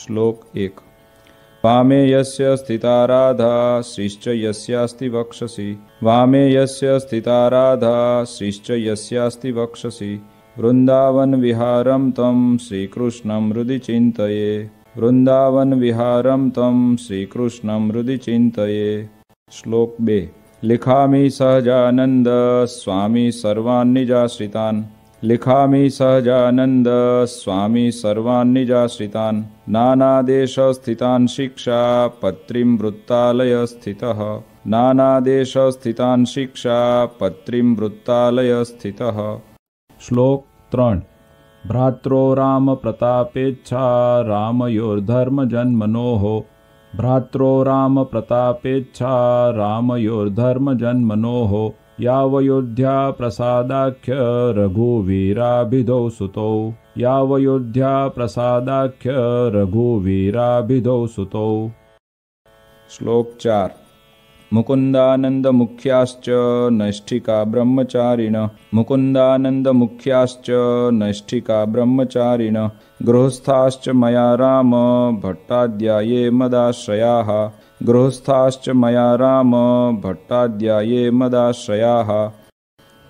श्लोक 1। वामे यस्य स्थिता राधा श्रीश्च यस्यास्ति वक्षसि। वामे यस्य स्थिता राधा श्रीश्च यस्यास्ति वक्षसि। वृंदावन विहारं तं श्रीकृष्णं हृदि चिन्तये। वृंदावन विहारं तं श्रीकृष्णं हृदि चिन्तये। श्लोक 2। लिखामि सहजानंद स्वामी सर्वान् निजाश्रितान्। लिखामि सहजानंद स्वामी सर्वान् निजाश्रितान्। नानादेश स्थितान् शिक्षा पत्रीं वृत्तालय स्थितः। नानादेश स्थितान् शिक्षा पत्रीं वृत्तालय स्थितः। श्लोक 3। भ्रात्रो राम प्रतापेच्छा रामयोर्धर्म जन्मनोः। भ्रात्रो राम प्रतापेच्छा रामयोर्धर्म जन्मनोः। यावयोध्या प्रसादाख्य रघुवीराभिधौ सुतौ। यावयोध्या प्रसादाख्य रघुवीराभिधौ सुतौ। श्लोक 4। मुकुंदानंद मुख्याश्च नैष्ठिका ब्रह्मचारिण। मुकुंदानंद मुख्याश्च नैष्ठिका ब्रह्मचारिण। गृहस्थाश्च मया राम भट्टाद्या ये मदाश्रयाः। गृहस्थाश्च मया राम भट्टाद्या ये मदाश्रयाः।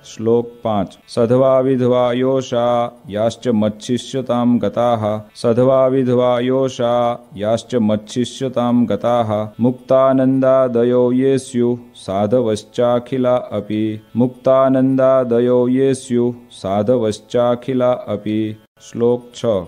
श्लोक 5। सधवा विधवा योषा याश्च मच्छिष्यतां गताः। सधवा विधवा योषा याश्च मच्छिष्यतां गताः। मुक्तानन्दादयो ये स्युः साधवश्चाखिला अपि। मुक्तानन्दादयो ये स्युः साधवश्चाखिला अपि। श्लोक 6।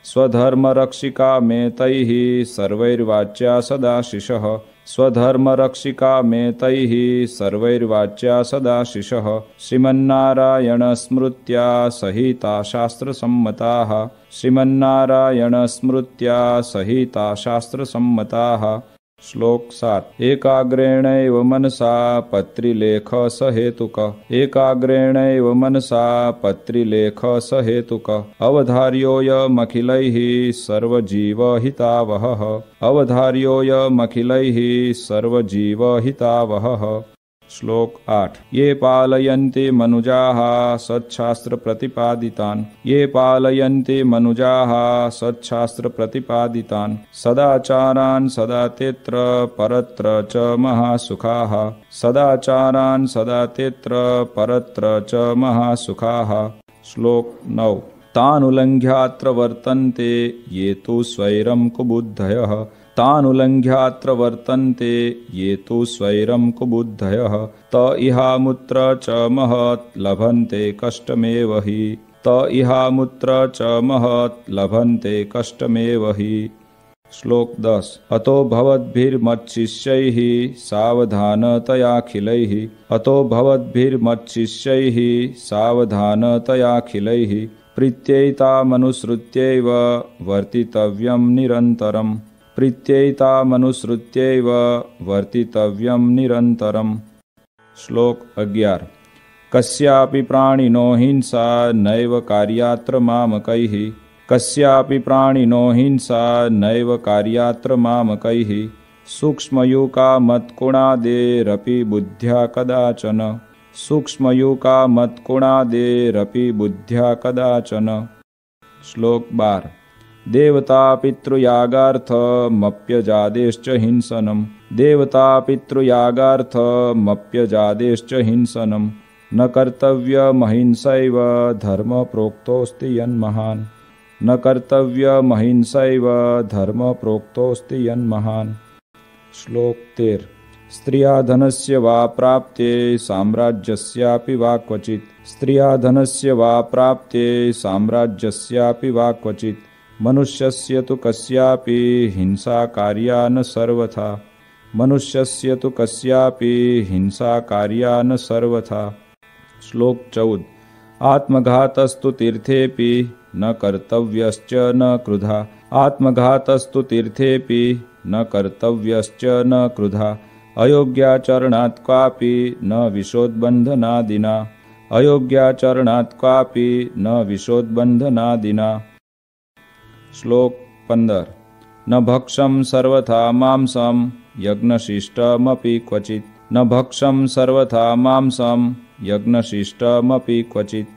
स्वधर्मरक्षिका मे तैः सर्वैर्वाच्या सदाशिषः। स्वधर्मरक्षिका मे तैः सर्वैर्वाच्या सदाशिषः। श्रीमन्नारायणस्मृत्या सहिता शास्त्रसम्मताः। श्रीमन्नारायणस्मृत्या सहिता शास्त्रसम्मताः। श्लोक 7। एकाग्रेणैव मनसा पत्रिलेख सहेतुक। एकाग्रेणैव मनसा पत्रिलेख सहेतुक। अवधार्योऽयमखिलैः सर्वजीवहितावहः। अवधार्योऽयमखिलैः सर्वजीवहितावहः। श्लोक 8। ये पालयन्ति मनुजाः सच्छास्त्र प्रतिपादितान्। ये पालयन्ति मनुजाः सच्छास्त्र प्रतिपादितान्। सदाचारान् सदा तेत्र परत्र च महासुखाः। सदाचारान् सदा तेत्र परत्र च महासुखाः। श्लोक 9। तानुलङ्घ्यात्र वर्तन्ते ये तु स्वैरं कुबुद्धयः। तानुलङ्घ्यात्र वर्तन्ते ये तु स्वैरं कुबुद्धयः। त इहामुत्र च महत् लभन्ते कष्टमेव हि। त इहामुत्र च महत् लभन्ते कष्टमेव हि। श्लोक 10। अतो भवद्भिर्मच्छिष्यैः सावधानतयाखिलैः। अतो भवद्भिर्मच्छिष्यैः सावधानतयाखिलैः। प्रीत्यैतामनुसृत्यैव वर्तितव्यं निरन्तरम्। प्रीत्यैतामनुसृत्यैव वर्तितव्यं निरन्तरम्। श्लोक 11। कस्यापि प्राणिनो हिंसा नैव कार्यात्र मामकैः। कस्यापि प्राणिनो हिंसा नैव कार्यात्र मामकैः। सूक्ष्मयूका मत्कुणादेरपि बुद्ध्या कदाचन। सूक्ष्मयूका मत्कुणादेरपि बुद्ध्या कदाचन। श्लोक 12। देवता पितृयागार्थमप्यजादेश्च हिंसनम्। देवता पितृयागार्थमप्यजादेश्च हिंसनम्। न कर्तव्यमहिंसैव धर्म प्रोक्तोऽस्ति यन्महान्। न कर्तव्यमहिंसैव धर्म प्रोक्तोऽस्ति यन्महान्। श्लोक 13। स्त्रिया धनस्य वा प्राप्ते साम्राज्यस्यापि वा क्वचित्। स्त्रिया धनस्य वा प्राप्ते साम्राज्यस्यापि वा क्वचित्। मनुष्यस्य तु कस्यापि हिंसा कार्या न सर्वथा। मनुष्यस्य तु कस्यापि हिंसा कार्या न सर्वथा। श्लोक 14। आत्मघातस्तु तीर्थेऽपि न कर्तव्यश्च न क्रुधा। आत्मघातस्तु तीर्थेऽपि न कर्तव्यश्च न क्रुधा। अयोग्याचरणात् क्वापि न विषोद्बन्धनादिना। अयोग्याचरणात् क्वापि न विषोद्बन्धनादिना। श्लोक 15। न भक्षं सर्वथा मांसं यज्ञशिष्टमपि क्वचित्। न भक्षं सर्वथा मांसं यज्ञशिष्टमपि क्वचित्।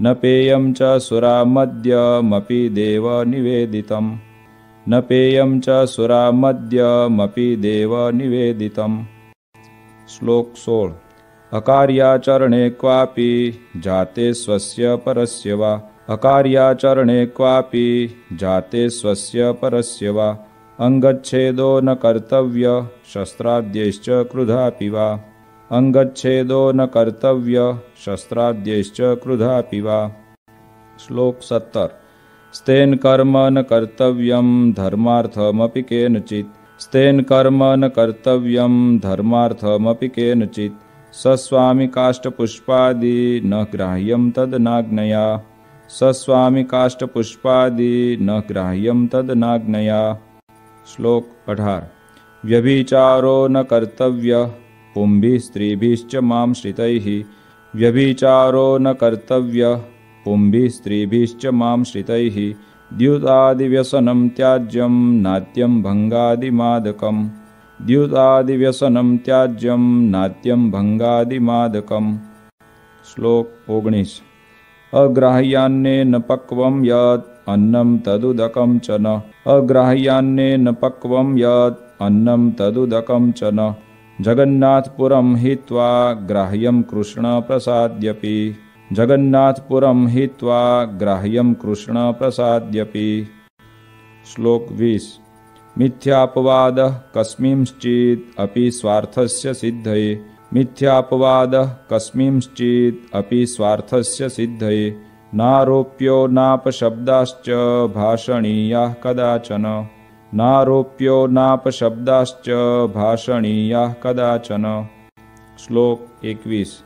न पेयं च सुरामद्यमपि देव निवेदितम्। न पेयं च सुरामद्यमपि देव निवेदितम्। श्लोक 16। अकार्याचरणे क्वापि जाते स्वस्य परस्य वा अकार्याचरणे क्वापि जाते स्वस्य परस्य वा अंगच्छेदो न कर्तव्य शस्त्राद्यैश्च क्रुधापि वा अंगच्छेदो न कर्तव्य शस्त्राद्यैश्च क्रुधापि वा। श्लोक 17। स्तेन कर्म न कर्तव्यं धर्मार्थमपि केनचित् स्तेन कर्म न कर्तव्यं धर्मार्थमपि केनचित् सस्वामि काष्ठपुष्पादि न ग्राह्यं तदनाज्ञया सस्वामि काष्ठपुष्पादि न ग्राह्यं तदनाज्ञया। श्लोक 18। व्यभिचारो न कर्तव्य पुंभिः स्त्रीभिश्च मां श्रितैः व्यभिचारो न कर्तव्य पुंभिः स्त्रीभिश्च मां श्रितैः द्युतादिव्यसनं त्याज्यं नात्यं भंगादिमादकम् द्युतादिव्यसनं त्याज्यं नात्यं भंगादिमादकम्। श्लोक 19। अग्राह्यान्नेन पक्वं यत् अन्नं तदुदकं च न अग्राह्यान्नेन पक्वं यत् अन्नं तदुदकं च न जगन्नाथपुरं हित्वा ग्राह्यं कृष्ण प्रसाद्यपि जगन्नाथपुरं हित्वा ग्राह्यं कृष्ण प्रसाद्यपि। श्लोक 20। मिथ्यापवादः कस्मिंश्चित् अपि स्वार्थस्य सिद्धये मिथ्यापवादः कस्मिंश्चित् अपि स्वार्थस्य सिद्धये नारोप्यो नापशब्दाश्च भाषणीयाः कदाचन नारोप्यो नापशब्दाश्च भाषणीयाः कदाचन। श्लोक 21।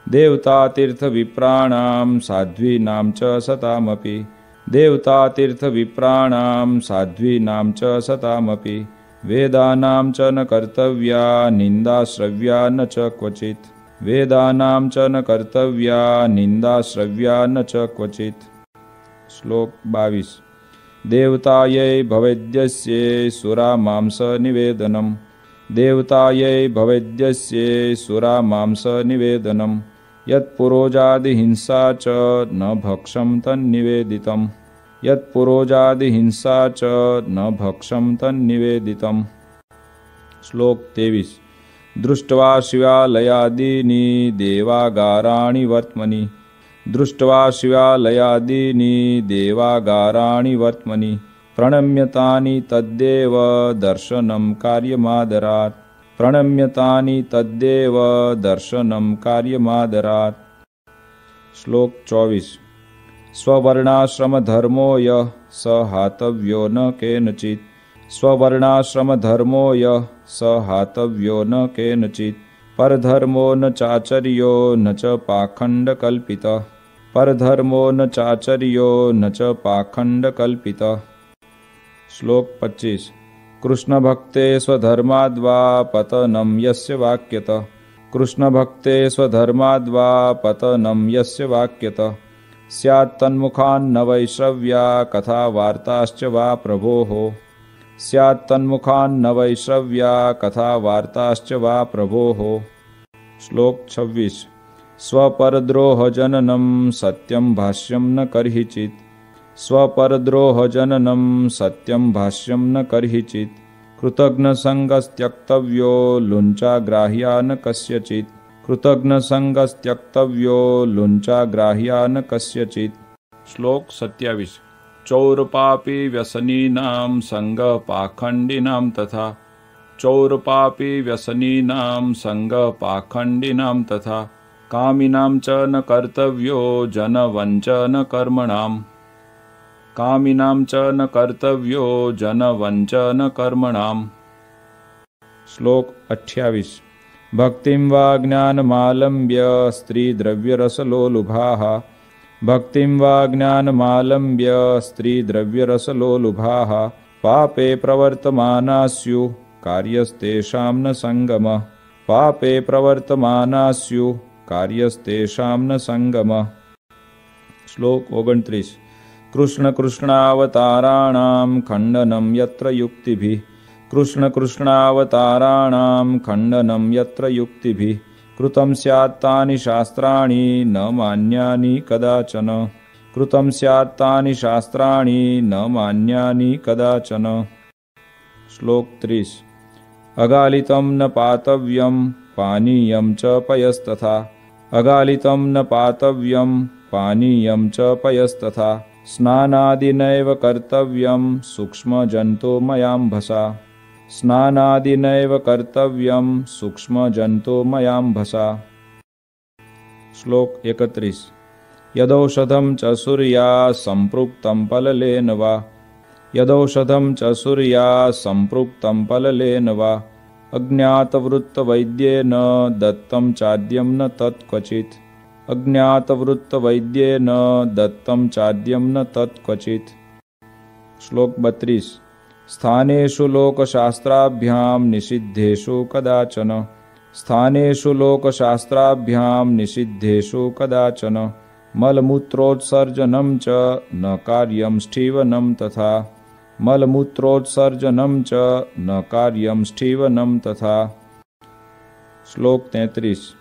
देवतातीर्थविप्राणां साध्वीनां च सतामपि देवतातीर्थविप्राणां साध्वीनां च सतामपि वेदानां च न कर्तव्या निन्दाश्रव्या न च क्वचित् वेदानां च न कर्तव्या निन्दाश्रव्या न च क्वचित्। श्लोक 22। देवतायै भवेद्यस्ये सुरामांस निवेदनम् देवतायै भवेद्यस्ये सुरामांस निवेदनम् यत्पुरोजादिहिंसा च न भक्षं तन्निवेदितम् यत्पुरोजादिहिंसा च न भक्षं तन्निवेदितम्। श्लोक 23। दृष्ट्वा शिवालयादीनि देवागाराणि वर्त्मनि दृष्ट्वा शिवालयादीनि देवागाराणि वर्त्मनि प्रणम्यतानि तद्देव दर्शनं कार्यमादरात् प्रणम्यतानि तद्देव दर्शनं कार्यमादरात्। श्लोक 24। स्ववर्णाश्रमधर्मो यः स हातव्यो न केनचित् स्ववर्णाश्रमधर्मो यः स हातव्यो न केनचित् परधर्मो न चाचर्यो न च पाखण्डकल्पितः परधर्मो न चाचर्यो न च पाखण्डकल्पितः। श्लोक 25। कृष्णभक्ते स्वधर्माद्वा पतनं यस्य वाक्यतः कृष्णभक्ते स्वधर्माद्वा पतनं यस्य वाक्यतः स्यात् तन्मुखान्न वैश्रव्या कथा वार्ताश्च वा प्रभोः स्यात् तन्मुखान्न वैश्रव्या कथा वार्ताश्च वा प्रभोः। श्लोक 26। स्वपरद्रोहजननं सत्यं भाष्यं न कर्हिचित् स्वपरद्रोहजननं सत्यं भाष्यं न कर्हिचित् कृतघ्नसङ्गस्त्यक्तव्यो लुञ्चाग्राह्या न कस्यचित् कृतघ्नसङ्गस्त्यक्तव्यो लुञ्चाग्राह्या न कस्यचित्। श्लोक 27। चौरपापी व्यसनीनां संगः पाखण्डिनां तथा चौरपापी व्यसनीनां संगः पाखण्डिनां तथा कामिनां च न कर्तव्यो जनवञ्चन कर्मणां कामिनां च न कर्तव्यो जनवञ्चन कर्मणां। श्लोक 28। भक्तिं वा ज्ञानमालम्ब्य स्त्रीद्रव्यरसलोलुभाः भक्तिं वा ज्ञानमालम्ब्य स्त्रीद्रव्यरसलोलुभाः पापे प्रवर्तमाना स्युः कार्यस्तेषां न संगमः पापे प्रवर्तमाना स्युः कार्यस्तेषां न संगमः। श्लोक 29। कृष्ण कृष्णावताराणां खण्डनं यत्र युक्तिभिः कृष्ण कृष्णावताराणां खण्डनं यत्र युक्तिभिः कृतं स्यात् तानि शास्त्राणि न मान्यानि कदाचन कृतं स्यात् तानि शास्त्राणि न मान्यानि कदाचन। श्लोक 30। अगालितं न पातव्यं पानीयं च पयस्तथा। अगालितं न पातव्यं पानीयं च पयस्तथा। स्नानादिनैव कर्तव्यं सूक्ष्मजन्तोमयाम्भसा। स्नानादिनैव कर्तव्यं सूक्ष्मजन्तोमयाम्भसा। श्लोक 31। यदौषधं च सूर्या सम्पृक्तं पललेन वा। यदौषधं च सूर्या सम्पृक्तं पललेन वा। अज्ञातवृत्तवैद्येन दत्तं चाद्यं न तत्क्वचित्। अज्ञातवृत्तवैद्येन दत्तं चाद्यं न तत्क्वचित्। श्लोक 32। स्थानेषु लोकशास्त्राभ्यां निषिद्धेषु कदाचन। स्थानेषु लोकशास्त्राभ्यां निषिद्धेषु कदाचन। मलमूत्रोत्सर्जनं च न कार्यं स्ठीवनं तथा। मलमूत्रोत्सर्जनं च न कार्यं स्ठीवनं तथा। श्लोक 33।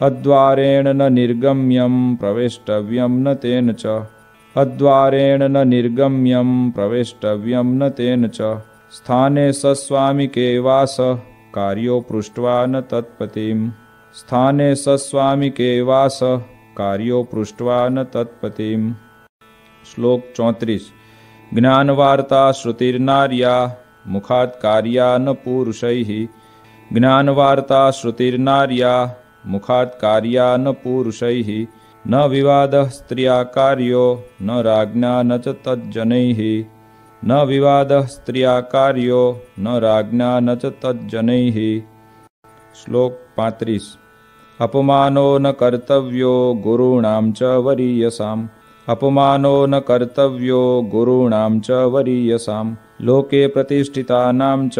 अद्वारेण न निर्गम्यं प्रवेष्टव्यं न तेन च। अद्वारेण न निर्गम्यं प्रवेष्टव्यं न तेन च। स्थाने सस्वामिके वास कार्यो पृष्ट्वा न तत्पतिम्। स्थाने सस्वामिके वास कार्यो पृष्ट्वा न तत्पतिम्। श्लोक 34। ज्ञानवार्ता श्रुतिर्नार्या मुखात् कार्या न पुरुषैः। ज्ञानवार्ता श्रुतिर्नार्या मुखात् कार्या न पुरुषैः। न विवादः स्त्रिया कार्यो न राज्ञा न च तज्जनैः। न विवादः स्त्रिया कार्यो न राज्ञा न च तज्जनैः। श्लोक 35। अपमानो न कर्तव्यो गुरूणां च वरीयसाम्। अपमानो न कर्तव्यो गुरूणां च वरीयसाम्। लोके प्रतिष्ठितानां च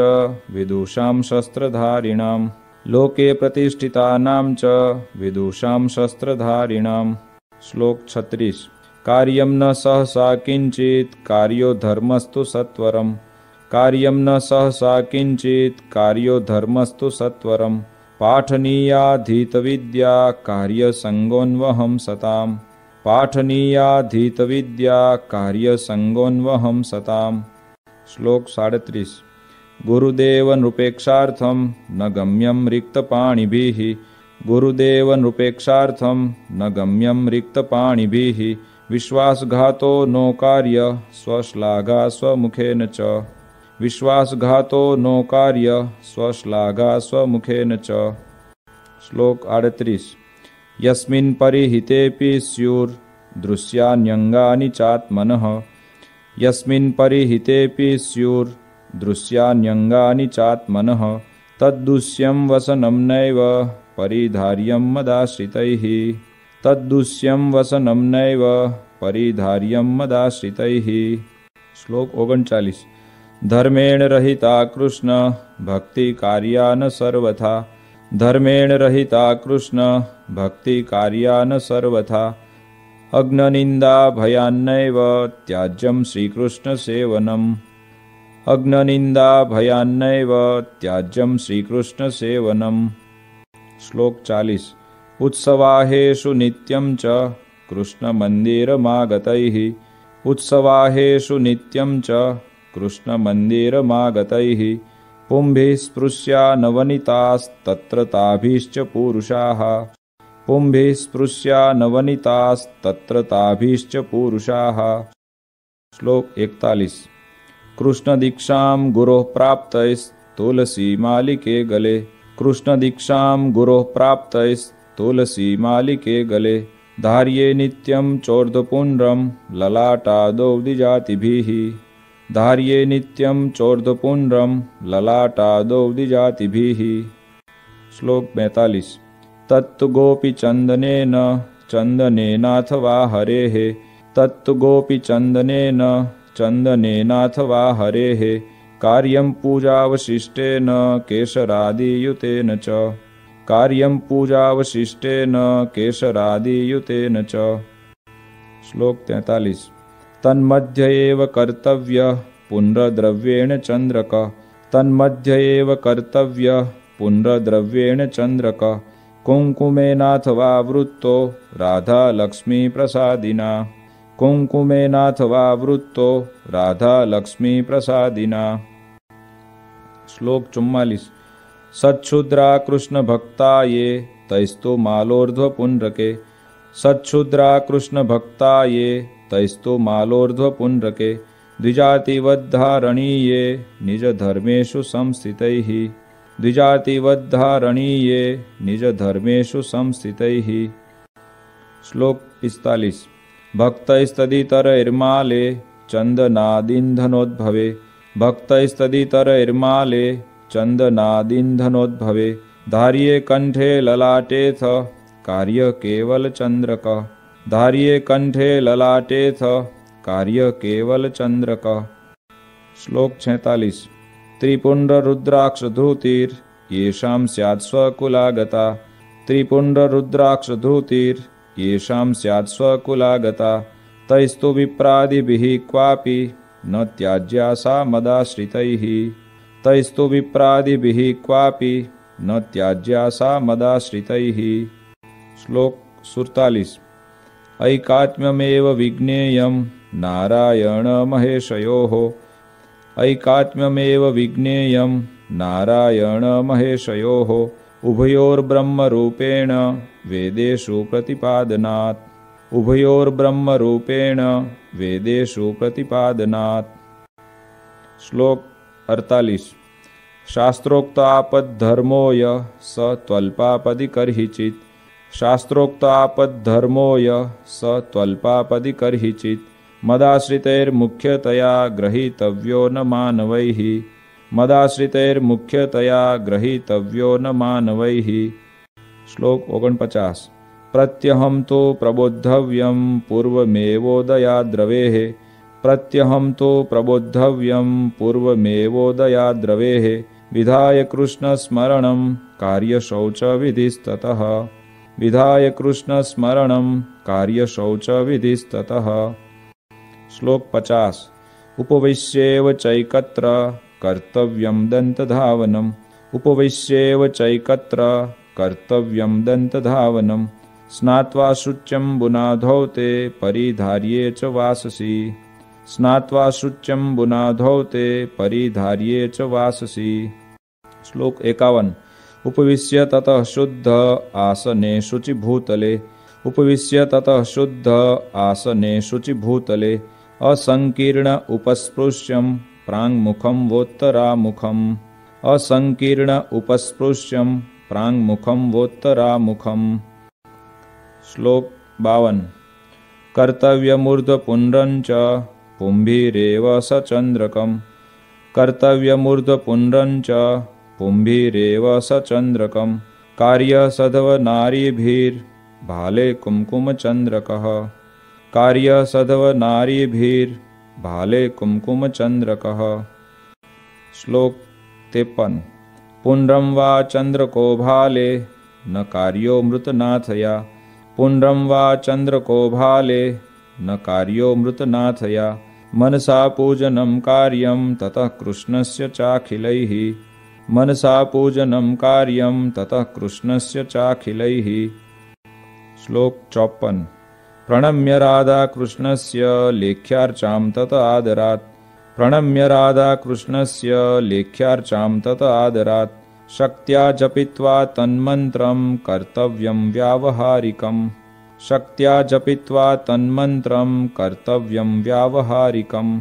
विदुषां शस्त्रधारिणां। लोके प्रतिष्ठितानां च विदुषां शस्त्रधारिणां। श्लोक 36। कार्यं न सहसा किंचित् कार्यो धर्मस्तु सत्वरम्। कार्यं न सहसा किंचित् कार्यो धर्मस्तु सत्वरम्। पाठनीयाधीतविद्या कार्यसंगोन्वहं सताम्। पाठनीयाधीतविद्या कार्यसंगोन्वहं सताम्। श्लोक 37। गुरुदेव नृपेक्षार्थं न गम्यं रिक्तपाणिभिः। गुरुदेव नृपेक्षार्थं न गम्यं रिक्तपाणिभिः। विश्वासघातो नो कार्य स्वश्लाघा स्वमुखेन च। विश्वासघातो नो कार्य स्वश्लाघा स्वमुखेन च। श्लोक 38। यस्मिन् परिहितेऽपि स्युर्दृश्यान्यङ्गानि चात्मनः। यस्मिन् परिहितेऽपि स्युर्दृश्यान्यङ्गानि चात्मनः। तद्दुष्यं वसनं नैव परिधार्यं मदाश्रितैः। तद्दुष्यं वसनं नैव परिधार्यं मदाश्रितैः। श्लोक 39। धर्मेण रहिता कृष्ण भक्ति कार्या न सर्वथा। धर्मेण रहिता कृष्ण भक्ति कार्या न सर्वथा। अग्ननिंदा भयान्नैव त्याज्यं श्रीकृष्ण सेवनम्। अग्ननिंदा भयान्नैव त्याज्यं श्रीकृष्ण सेवनम्। श्लोक 40। उत्सवाहेषु नित्यं च कृष्णमन्दिरमागतैः। उत्सवाहेषु नित्यं च कृष्णमन्दिरमागतैः। पुंभिः स्पृश्या नवनीतास्तत्र ताभिश्च पुरुषाः। पुंभिः स्पृश्या नवनीतास्तत्र ताभिश्च पुरुषाः। श्लोक 41। कृष्ण दीक्षां गुरोः प्राप्तैस्तुलसी मालिके गले। कृष्ण दीक्षां गुरोः प्राप्तैस्तुलसी मालिके गले। धार्ये नित्यं चोर्ध्वपुण्ड्रं ललाटादौ द्विजातिभिः। धार्ये नित्यं चोर्ध्वपुण्ड्रं ललाटादौ द्विजातिभिः। श्लोक 42। तत्तु गोपीचन्दनेन चन्दनेनाथवा हरेः। तत्तु गोपीचन्दनेन चन्दनेनाथवा हरेः। कार्यं पूजावशिष्टेन केशरादियुतेन च। कार्यं पूजावशिष्टेन केशरादियुतेन च। श्लोक 43। तन्मध्य एव कर्तव्य पुण्ड्रद्रव्येण चन्द्रक। तन्मध्य एव कर्तव्य पुण्ड्रद्रव्येण चन्द्रक। कुङ्कुमेनाथवा वृत्तो राधा लक्ष्मी प्रसादिना। कुङ्कुमेनाथवा वृत्तो राधा लक्ष्मी प्रसादिना। श्लोक 44। सच्छुद्रा कृष्ण भक्ता ये तैस्तु मालोर्ध्व पुण्ड्रके। सच्छुद्रा कृष्ण भक्ता ये तैस्तु मालोर्ध्व पुण्ड्रके। द्विजातिवद्धारणीये निज धर्मेषु संस्थितैः। द्विजातिवद्धारणीये निज धर्मेषु संस्थितैः। श्लोक 45। भक्तैस्तदितरैर्माले चन्दनादिन्धनोद्भवे। भक्तैस्तदितरैर्माले चन्दनादिन्धनोद्भवे। धार्ये कंठे ललाटेथ कार्य केवल चंद्रक। धार्ये कंठे ललाटेथ कार्य केवल चंद्रक। श्लोक 46। त्रिपुंड्र रुद्राक्ष धृतिर येषां स्यात् स्वकुलागता। त्रिपुंड्र रुद्राक्ष धृतिर येषां स्यात् स्वकुलागता। तैस्तु विप्रादिभिः क्वापि न त्याज्या सा मदाश्रितैः। तैस्तु विप्रादिभिः क्वापि न त्याज्या सा मदाश्रितैः। श्लोक 47। ऐकात्म्यमेव विज्ञेयं नारायण महेशयोः। ऐकात्म्यमेव विज्ञेयं नारायण महेशयोः। उभयोर्ब्रह्मरूपेण वेदेषु प्रतिपादनात्। उभयोर्ब्रह्मरूपेण वेदेषु प्रतिपादनात्। श्लोक 48। शास्त्रोक्तापद्धर्मो यः स त्वल्पापदि कर्हिचित्। शास्त्रोक्तापद्धर्मो यः स त्वल्पापदि कर्हिचित्। मदाश्रितैर्मुख्यतया ग्रहीतव्यो न मानवैः। मदाश्रितैर्मुख्यतया ग्रहीतव्यो न मानवैः। श्लोक 49। प्रत्यहं तु प्रबोद्धव्यं पूर्वमेवोदयाद्रवेः। प्रत्यहं तु प्रबोद्धव्यं पूर्वमेवोदयाद्रवेः। विधाय कृष्णस्मरणं कार्यशौचविधिस्ततः। विधाय कृष्णस्मरणं कार्यशौचविधिस्ततः। श्लोक 50। उपविश्येव चैकत्र कर्तव्यं दन्तधावनम्। उपविश्येव चैकत्र कर्तव्यं दन्तधावनम्। स्नात्वा शुच्यं बुनाधौ ते परिधार्ये च वाससि। स्नात्वा शुच्यं बुनाधौ ते परिधार्ये च वाससि। श्लोक 51। उपविश्य ततः शुद्ध आसने शुचिभूतले। उपविश्य ततः शुद्ध आसने शुचिभूतले। असंकीर्ण उपस्पृश्यं प्राङ्मुखं वोत्तरामुखम्। असंकीर्ण उपस्पृश्यं प्राङ्मुखं वोत्तरामुखम्। श्लोक 52। कर्तव्यमूर्ध्वपुण्ड्रं च पुंभिरेव सचन्द्रकम्। कर्तव्यमूर्ध्वपुण्ड्रं च पुंभिरेव सचन्द्रकम्। कार्यसधवनारीभिर्भाले कुङ्कुमचन्द्रकः। कार्यसधवनारीभिर्भाले कुङ्कुमचन्द्रकः। श्लोक 53। पुण्ड्रं वा चन्द्रको भाले न कार्यो मृतनाथया। पुण्ड्रं वा चन्द्रको भाले न कार्यो मृतनाथया। मनसा पूजनं कार्यं ततः कृष्णस्य चाखिलैः। मनसा पूजनं कार्यं ततः कृष्णस्य चाखिलैः। श्लोक 54। प्रणम्य राधा कृष्णस्य लेख्यार्चां तत आदरात्। प्रणम्य राधा कृष्णस्य लेख्यार्चां तत आदरात्। शक्त्या जपित्वा तन्मन्त्रं कर्तव्यं व्यावहारिकम्। शक्त्या जपित्वा तन्मन्त्रं कर्तव्यं व्यावहारिकम्।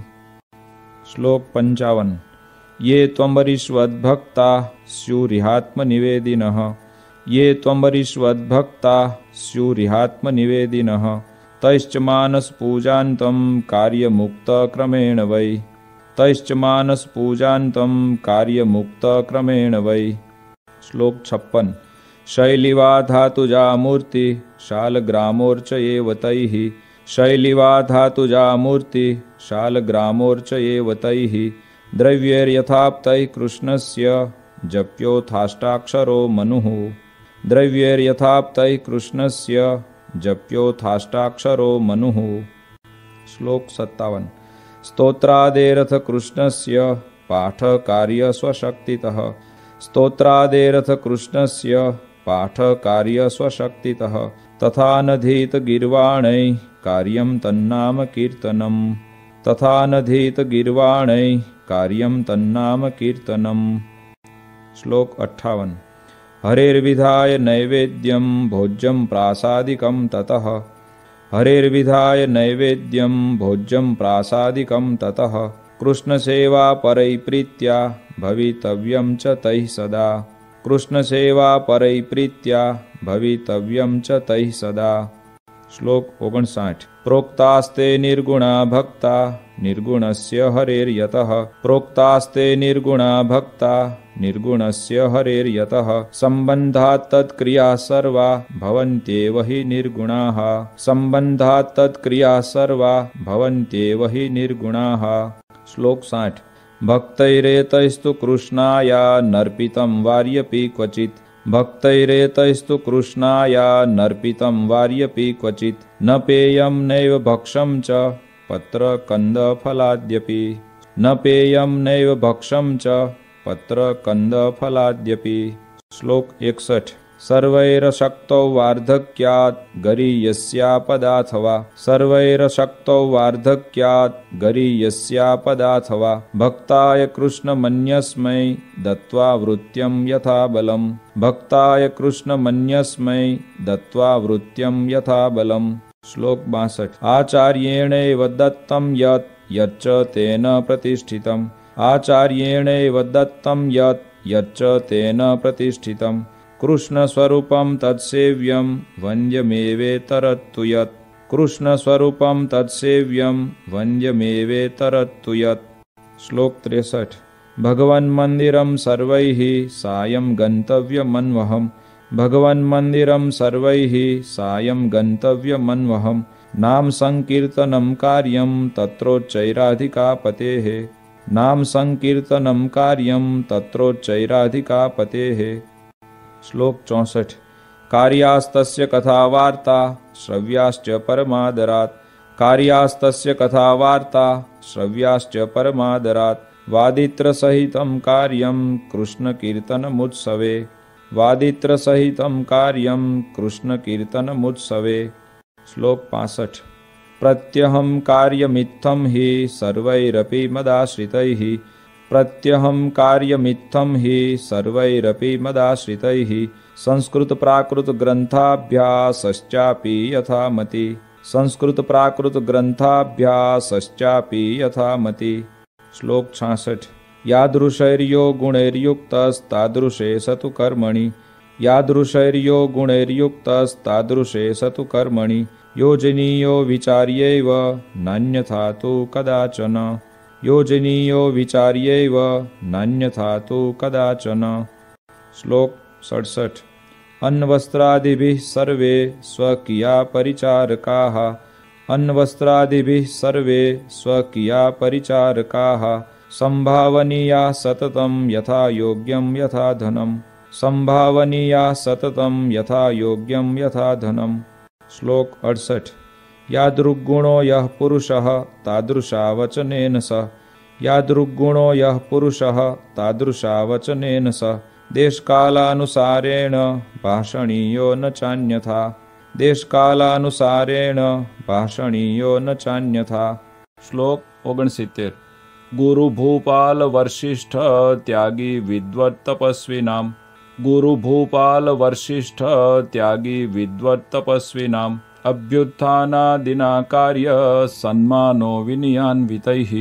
श्लोक 55। ये त्वम्बरीष्वद्भक्ता स्युरिहात्मनिवेदिनः। ये त्वम्बरीष्वद्भक्ता स्युरिहात्मनिवेदिनः। तैश्च मानसपूजान्तं कार्यमुक्तक्रमेण वै। तैश्च मानसपूजान्तं कार्यमुक्तक्रमेण वै। श्लोक 56। शैलिवा धातुजा मूर्ति शालग्रामोर्चयेव तैः। शैलिवा धातुजा मूर्ति शालग्रामोर्चयेव तैः। द्रव्यैर्यथाप्तैः कृष्णस्य जप्योथाष्टाक्षरो मनुः। द्रव्यैर्यथाप्तैः कृष्णस्य जप्योथाष्टाक्षरो मनुः। श्लोक 57। स्तोत्रादेरथ कृष्णस्य पाठकार्य स्वशक्तितः। स्तोत्रादेरथ कृष्णस्य पाठकार्य स्वशक्तितः तथा नधीत गीर्वाणैः कार्यं तन्नाम कीर्तनम् तथा नधीत गीर्वाणैः कार्यं तन्नाम कीर्तनम्। श्लोक 58। हरेर्विधाय नैवेद्यं भोज्यं प्रासादिकं ततः हरेर्विधाय नैवेद्यं भोज्यं प्रासादिकं ततः कृष्णसेवा परैप्रीत्या भवितव्यं च तैः सदा कृष्णसेवा परैप्रीत्या भवितव्यं च तैः सदा। श्लोक 59। प्रोक्तास्ते निर्गुणा भक्ता निर्गुणस्य हरेर्यतः प्रोक्तास्ते निर्गुणा भक्ता निर्गुणस्य हरेर्यतः सम्बन्धात् तत्क्रियाः सर्वा भवन्त्येव हि निर्गुणाः सम्बन्धात् तत्क्रियाः सर्वा भवन्त्येव हि निर्गुणाः। श्लोक 60। भक्तैरेतैस्तु कृष्णाया नर्पितं वार्यपि क्वचित् भक्तैरेतैस्तु कृष्णाया नर्पितं वार्यपि क्वचित् न पेयं नैव भक्षं च पत्रकन्दफलाद्यपि न पेयं नैव भक्षं च पत्रकन्दफलाद्यपि। श्लोक 61। सर्वैरशक्तौ वार्धक्यात् गरीयस्यापदाथवा सर्वैरशक्तौ वार्धक्यात् गरीयस्यापदाथवा भक्ताय कृष्णमन्यस्मै दत्त्वा वृत्यं यथा बलम् भक्ताय कृष्णमन्यस्मै दत्त्वा वृत्यं यथा बलम्। श्लोक 62। आचार्येणैव दत्तं यत् यच्च तेन प्रतिष्ठितम् आचार्येणैव दत्तं यत् यच्च तेन प्रतिष्ठितम् कृष्णस्वरूपं तत्सेव्यं वन्द्यमेवेतरत्तु यत् कृष्णस्वरूपं तत्सेव्यं वन्द्यमेवेतरत्तु यत्। श्लोक 63। भगवन्मन्दिरं सर्वैः सायं गन्तव्यमन्वहम् भगवन्मन्दिरं सर्वैः सायं गन्तव्यमन्वहम् नाम संकीर्तनं कार्यं तत्रोच्चैराधिकापतेः नाम संकीर्तनं कार्यं तत्रोच्चैराधिकापतेः। श्लोक 64। कार्यास्तस्य कथावार्ता श्रव्याश्च परमादरात् कार्यास्तस्य कथावार्ता श्रव्याश्च परमादरात् वादित्रसहितं कार्यं कृष्णकीर्तनमुत्सवे वादित्रसहितं कार्यं कृष्णकीर्तनमुत्सवे। श्लोक 65। प्रत्यहं कार्यमित्थं हि सर्वैरपि मदाश्रितैः प्रत्यहं कार्यमित्थं हि सर्वैरपि मदाश्रितैः संस्कृत प्राकृत ग्रन्थाभ्यासश्चापि यथामति संस्कृत प्राकृत ग्रन्थाभ्यासश्चापि यथामति। श्लोक 66। यादृशैर्यो गुणैर्युक्तस्तादृशे स तु कर्मणि यादृशैर्यो गुणैर्युक्तस्तादृशे स तु कर्मणि योजनीयो विचार्यैव नान्यथा तु कदाचन योजनीयो विचार्यैव नान्यथा तु कदाचन। श्लोक 67। अन्नवस्त्रादिभिः सर्वे स्वकीया परिचारकाः अन्नवस्त्रादिभिः सर्वे स्वकीया परिचारकाः संभावनीया सततं यथा योग्यं यथा धनम् संभावनीया सततं यथा योग्यं यथा धनम्। श्लोक 68। यादृग्गुणो यः पुरुषः तादृशा वचनेन स यादृग्गुणो यः पुरुषः तादृशा वचनेन स देशकालानुसारेण भाषणीयो न चान्यथा देशकालानुसारेण भाषणीयो न चान्यथा। श्लोक 69। गुरुभूपाल वशिष्ठ त्यागी विद्वत्तपस्विनाम् गुरुभूपाल वशिष्ठ त्यागी विद्वत्तपस्विनाम् अभ्युत्थानादिना कार्य सन्मानो विनयान्वितैः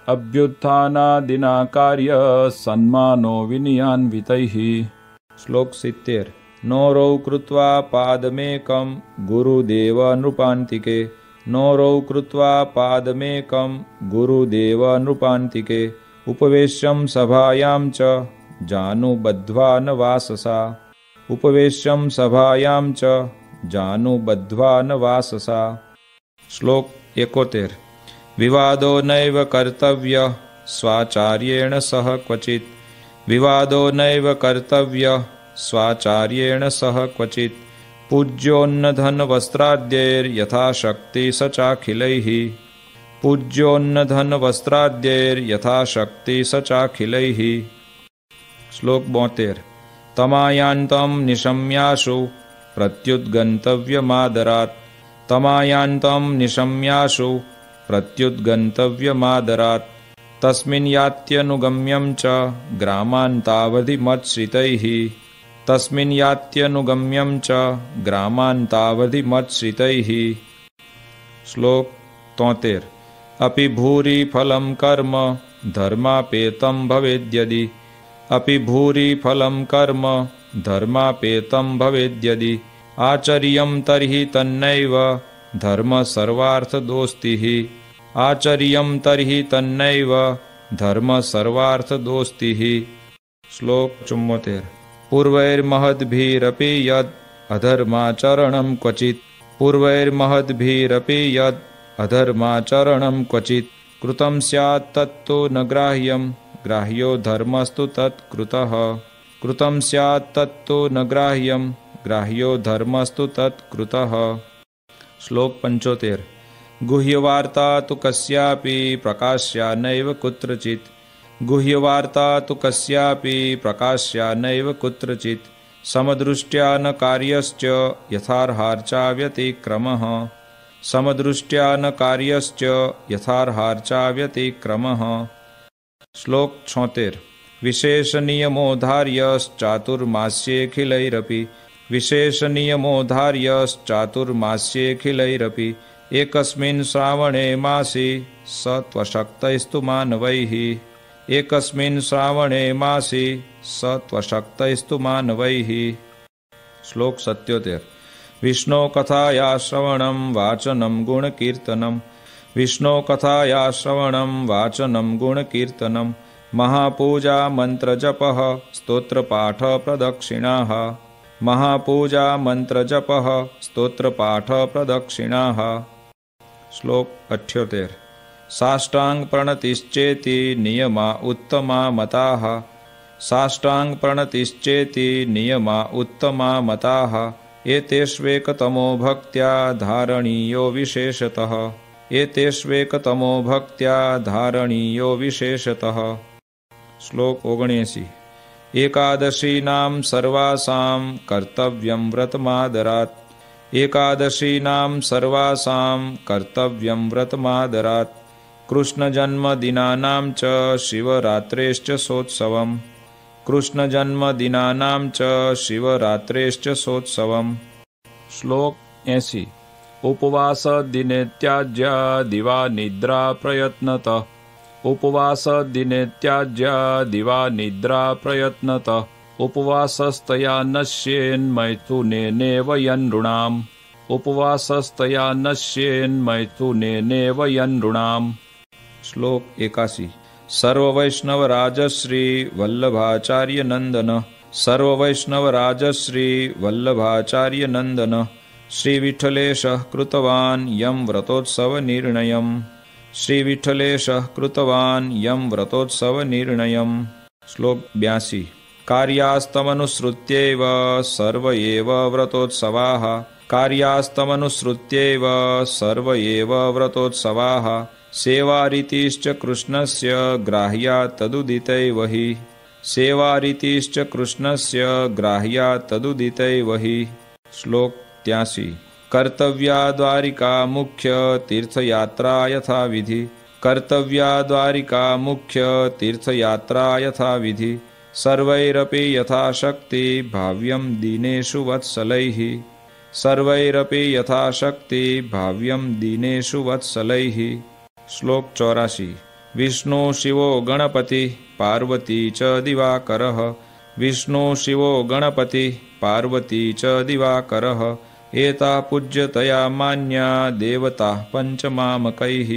अभ्युत्थानादिना कार्य सन्मानो विनयान्वितैः। श्लोक 70। नोरौ कृत्वा पादमेकं गुरुदेव नृपान्तिके नोरौ कृत्वा पादमेकं गुरुदेव नृपान्तिके उपवेश्यं सभायां च जानुबद्ध्वा न वाससा उपवेश्यं सभायां च जानुबद्ध्वा न वाससा। श्लोक 71। विवादो नैव कर्तव्यः स्वाचार्येण सह क्वचित् विवादो नैव कर्तव्यः स्वाचार्येण सह क्वचित् पूज्योन्नधनवस्त्राद्यैर्यथाशक्ति स चाखिलैः पूज्योन्नधनवस्त्राद्यैर्यथाशक्ति स चाखिलैः। श्लोक 72। तमायान्तं निशम्याशु प्रत्युद्गन्तव्यमादरात् तमायान्तं निशम्याशु प्रत्युद्गन्तव्यमादरात् तस्मिन् यात्यनुगम्यं च ग्रामान्तावधिमत्श्रितैः तस्मिन् यात्यनुगम्यं च ग्रामान्तावधिमत्श्रितैः। श्लोक 73। अपि भूरि फलं कर्म धर्मापेतं भवेद्यदि अपि भूरि फलं कर्म धर्मापेतं भवेद्यदि आचर्यं तर्हि तन्नैव धर्म सर्वार्थदोस्तिः आचर्यं तर्हि तन्नैव धर्म सर्वार्थदोस्तिः। श्लोक 74। पूर्वैर्महद्भिरपि यद् अधर्माचरणं क्वचित् पूर्वैर्महद्भिरपि यद् अधर्माचरणं क्वचित् कृतं स्यात् तत्तु न ग्राह्यं ग्राह्यो धर्मस्तु तत्कृतः कृतं स्यात् तत्तु न ग्राह्यं ग्राह्यो धर्मस्तु तत्कृतः। श्लोक 75। गुह्यवार्ता तु कस्यापि प्रकाश्या नैव कुत्रचित् गुह्यवार्ता तु कस्यापि प्रकाश्या नैव कुत्रचित् समदृष्ट्या न कार्यश्च यथार्हार्चा व्यतिक्रमः समदृष्ट्या न कार्यश्च यथार्हार्चा व्यतिक्रमः। श्लोक 76। विशेषनियमोधार्यश्चातुर्मास्येऽखिलैरपि विशेषनियमोधार्यश्चातुर्मास्येऽखिलैरपि एकस्मिन् श्रावणे मासि स त्वशक्तैस्तु मानवैः एकस्मिन् श्रावणे मासि स त्वशक्तैस्तु मानवैः। श्लोक 77। विष्णो कथाया श्रवणं वाचनं गुणकीर्तनं विष्णो कथाया श्रवणं वाचनं गुणकीर्तनं महापूजा मंत्रजपः स्तोत्रपाठ प्रदक्षिणाः महापूजा मंत्रजपः स्तोत्रपाठ प्रदक्षिणाः। श्लोक 78। साष्टांग प्रणतिश्चेति नियमा उत्तमा मताः साष्टांग प्रणतिश्चेति नियमा उत्तमा मताः एतेष्वेकतमो भक्त्या धारणीयो विशेषतः एतेष्वेकतमो भक्त्या धारणीयो विशेषतः। श्लोक 79। एकादशीनां सर्वासां कर्तव्यं व्रतमादरात् एकादशीनां सर्वासां कर्तव्यं व्रतमादरात् कृष्णजन्मदिनानां च शिवरात्रेश्च सोत्सवम् कृष्णजन्मदिनानां च शिवरात्रेश्च सोत्सवम्। श्लोक 80। उपवास दिने त्याज्य दिवा निद्रा प्रयत्नतः उपवास दिने त्याज्य दिवा निद्रा प्रयत्नतः उपवासस्तया नश्येन्मैथुनेनेव यनृणाम् उपवासस्तया नश्येन्मैथुनेनेव यनृणाम्। श्लोक 81। सर्ववैष्णवराजश्री वल्लभाचार्य नंदन सर्ववैष्णवराजश्री वल्लभाचार्य नंदन श्रीविठ्ठलेशः कृतवान् यं व्रतोत्सवनिर्णयम् श्रीविठ्ठलेशः कृतवान् यं व्रतोत्सवनिर्णयम्। श्लोक 82। कार्यास्तमनुसृत्यैव सर्व एव व्रतोत्सवाः कार्यास्तमनुसृत्यैव सर्व एव व्रतोत्सवाः सेवारीतिश्च कृष्णस्य ग्राह्या तदुदितैव हि सेवारीतिश्च कृष्णस्य ग्राह्या तदुदितैव हि। श्लोक 83। कर्तव्या द्वारिका मुख्य तीर्थयात्रा यथा विधि कर्तव्या द्वारिका मुख्य तीर्थयात्रा यथा विधि सर्वैरपि यथाशक्ति भाव्यं दीनेषु वत्सलैः सर्वैरपि यथाशक्ति भाव्यं दीनेषु वत्सलैः। श्लोक 84। विष्णु शिवो गणपति पार्वती च दिवाकरः विष्णु शिवो गणपति पार्वती च दिवाकरः एता पूज्यतया मान्या देवता पंचमामकैः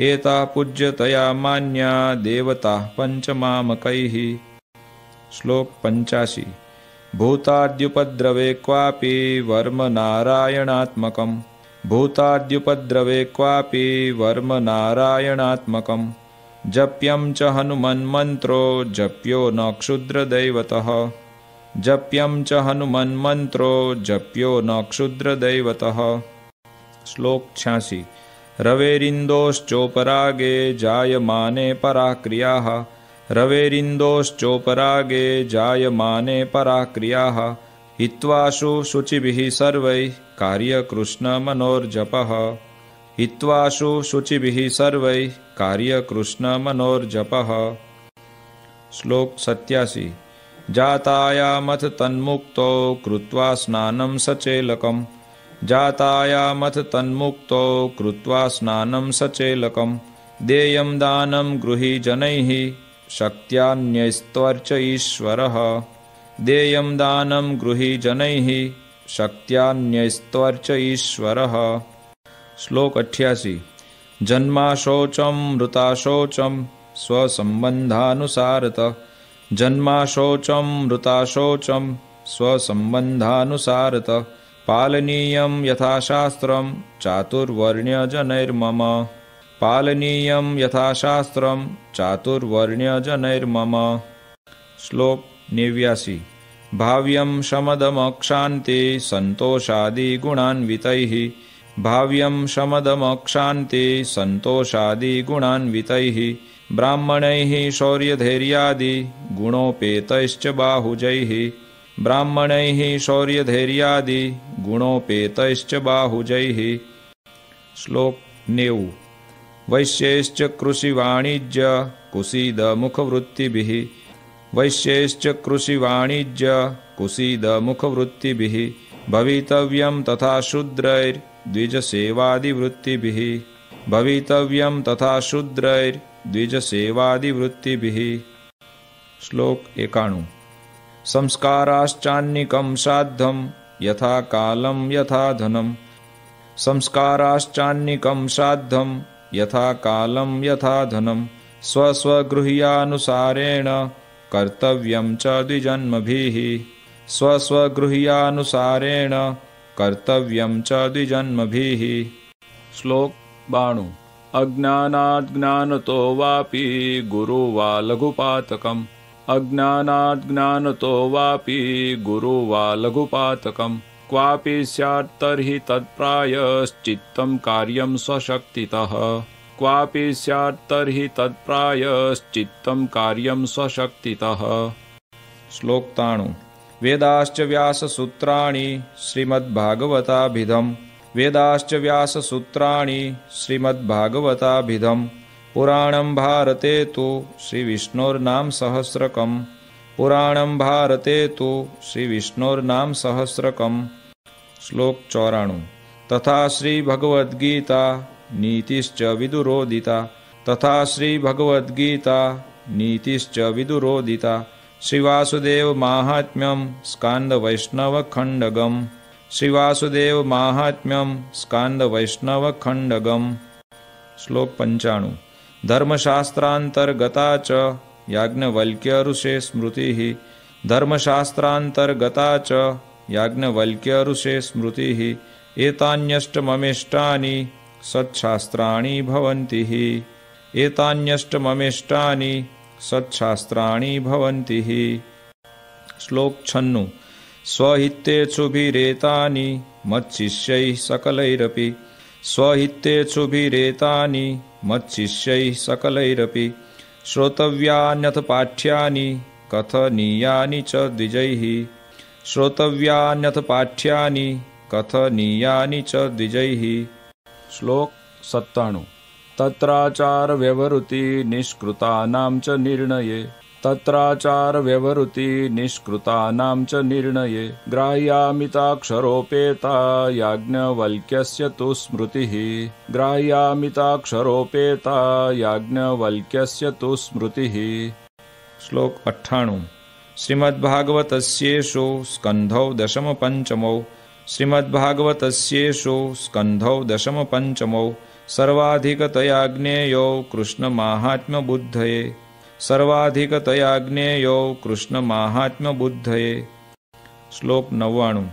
एता पूज्यतया मान्या देवता पंचमामकैः। श्लोक 85। भूताद्युपद्रवे क्वापि वर्म नारायणात्मकम् भूताद्युपद्रवे क्वापि वर्म नारायणात्मकं जप्यं च हनुमन्मन्त्रो जप्यो न क्षुद्रदैवतः जप्यं च हनुमन्मन्त्रो जप्यो न क्षुद्रदैवतः। श्लोक 86। रवेरिन्दोश्चोपरागे जायमाने पराक्रियाः रवेरिन्दोश्चोपरागे जायमाने पराक्रियाः हित्वाशु शुचिभिः सर्वैः कार्यकृष्णमनोर्जपः हित्वाशु शुचिभिः सर्वैः कार्यकृष्णमनोर्जपः। श्लोक 87। जातायामथ तन्मुक्तो कृत्वा स्नानं सचेलकम् जातायामथ तन्मुक्तो कृत्वा स्नानं सचेलकम् देयं दानं गृही जनैः शक्त्यान्यस्त्वर्च ईश्वरः देयं दानं गृही जनैः शक्त्यान्यस्त्वर्च ईश्वरः। श्लोक 88। जन्माशोचं मृताशोचं स्वसंबंधानुसारतः जन्माशोचं मृताशोचं स्वसंबंधानुसारतः पालनीयं यथाशास्त्रं चातुर्वर्ण्यजनैर्मम पालनीयं यथाशास्त्रं चातुर्वर्ण्यजनैर्मम। श्लोक 89। भाव्यं शमदमक्षान्ते सन्तोषादिगुणान्वितैः भाव्यं शमदमक्षान्ते सन्तोषादिगुणान्वितैः ब्राह्मणैः शौर्यधैर्यादि गुणोपेतैश्च बाहुजैः ब्राह्मणैः शौर्यधैर्यादि गुणोपेतैश्च बाहुजैः। श्लोक 90। वैश्यैश्च कृषिवाणिज्य कुसीदमुखवृत्तिभिः वैश्यैश्च कृषिवाणिज्य कुसीदमुखवृत्तिभिः भवितव्यं तथा शूद्रैर्द्विजसेवादिवृत्तिभिः भवितव्यं तथा शूद्रैर्द्विजसेवादिवृत्तिभिः। श्लोक 91। संस्काराश्चान्निकं श्राद्धं यथा कालं यथा धनं संस्काराश्चान्निकं श्राद्धं यथा कालं यथा धनं स्वस्वगृह्यानुसारेण कर्तव्यं च द्विजन्मभिः स्वस्वगृह्यानुसारेण कर्तव्यं च द्विजन्मभिः। श्लोक 92। अज्ञानाज्ञानतो वापि गुरु वा लघुपातकम् अज्ञानाज्ञानतो वापि गुरु वा लघुपातकम् क्वापि स्यात् तर्हि तत्प्रायश्चित्तं कार्यं स्वशक्तितः क्वापि स्यात् तर्हि तत्प्रायश्चित्तं कार्यं स्वशक्तितः। श्लोक 93। वेदाश्च व्याससूत्राणि श्रीमद्भागवताभिधम् वेदाश्च व्याससूत्राणि श्रीमद्भागवताभिधम् पुराणं भारते तु श्रीविष्णोर्नाम सहस्रकम् पुराणं भारते तु श्रीविष्णोर्नाम सहस्रकम्। श्लोक 94। तथा श्रीभगवद्गीता नीतिश्च विदुरोदिता तथा श्रीभगवद्गीता नीतिश्च विदुरोदिता श्रीवासुदेव माहात्म्यं स्कान्दवैष्णवखण्डकम् श्रीवासुदेव माहात्म्यं स्कान्दवैष्णवखण्डकम्। श्लोक 95। धर्मशास्त्रान्तर्गता च याज्ञवल्क्य स्मृतिः धर्मशास्त्रान्तर्गता च याज्ञवल्क्य स्मृतिः एतान्यष्टममिष्टानि सत्शास्त्राणि भवन्ति एतान्यष्टममिष्टानि सत्शास्त्राणि भवन्ति। श्लोक 96। स्वहितेषुभिरेतानि मच्शिष्यैः सकलैरपि स्वहितेषुभिरेतानि मच्शिष्यैः सकलैरपि श्रोतव्यान्यथ पाठ्यानि कथनीयानि च द्विजैः श्रोतव्यान्यथ पाठ्यानि कथनीयानि च द्विजैः। श्लोक 97। तत्राचार व्यवहृति निष्कृतानां च निर्णये तत्राचार व्यवहृति निष्कृतानां च निर्णये ग्राह्यामिताक्षरोपेता याज्ञवल्क्यस्य तु स्मृतिः ग्राह्यामिताक्षरोपेता याज्ञवल्क्यस्य तु स्मृतिः। श्लोक 98। श्रीमद्भागवतस्येषु स्कन्धौ दशमपञ्चमौ श्रीमद्भागवतस्येषु स्कन्धौ दशमपञ्चमौ सर्वाधिकतया ज्ञेयो कृष्णमाहात्म्यबुद्धये सर्वाधिकतया कृष्णमाहात्म्यबुद्धये। श्लोक 99।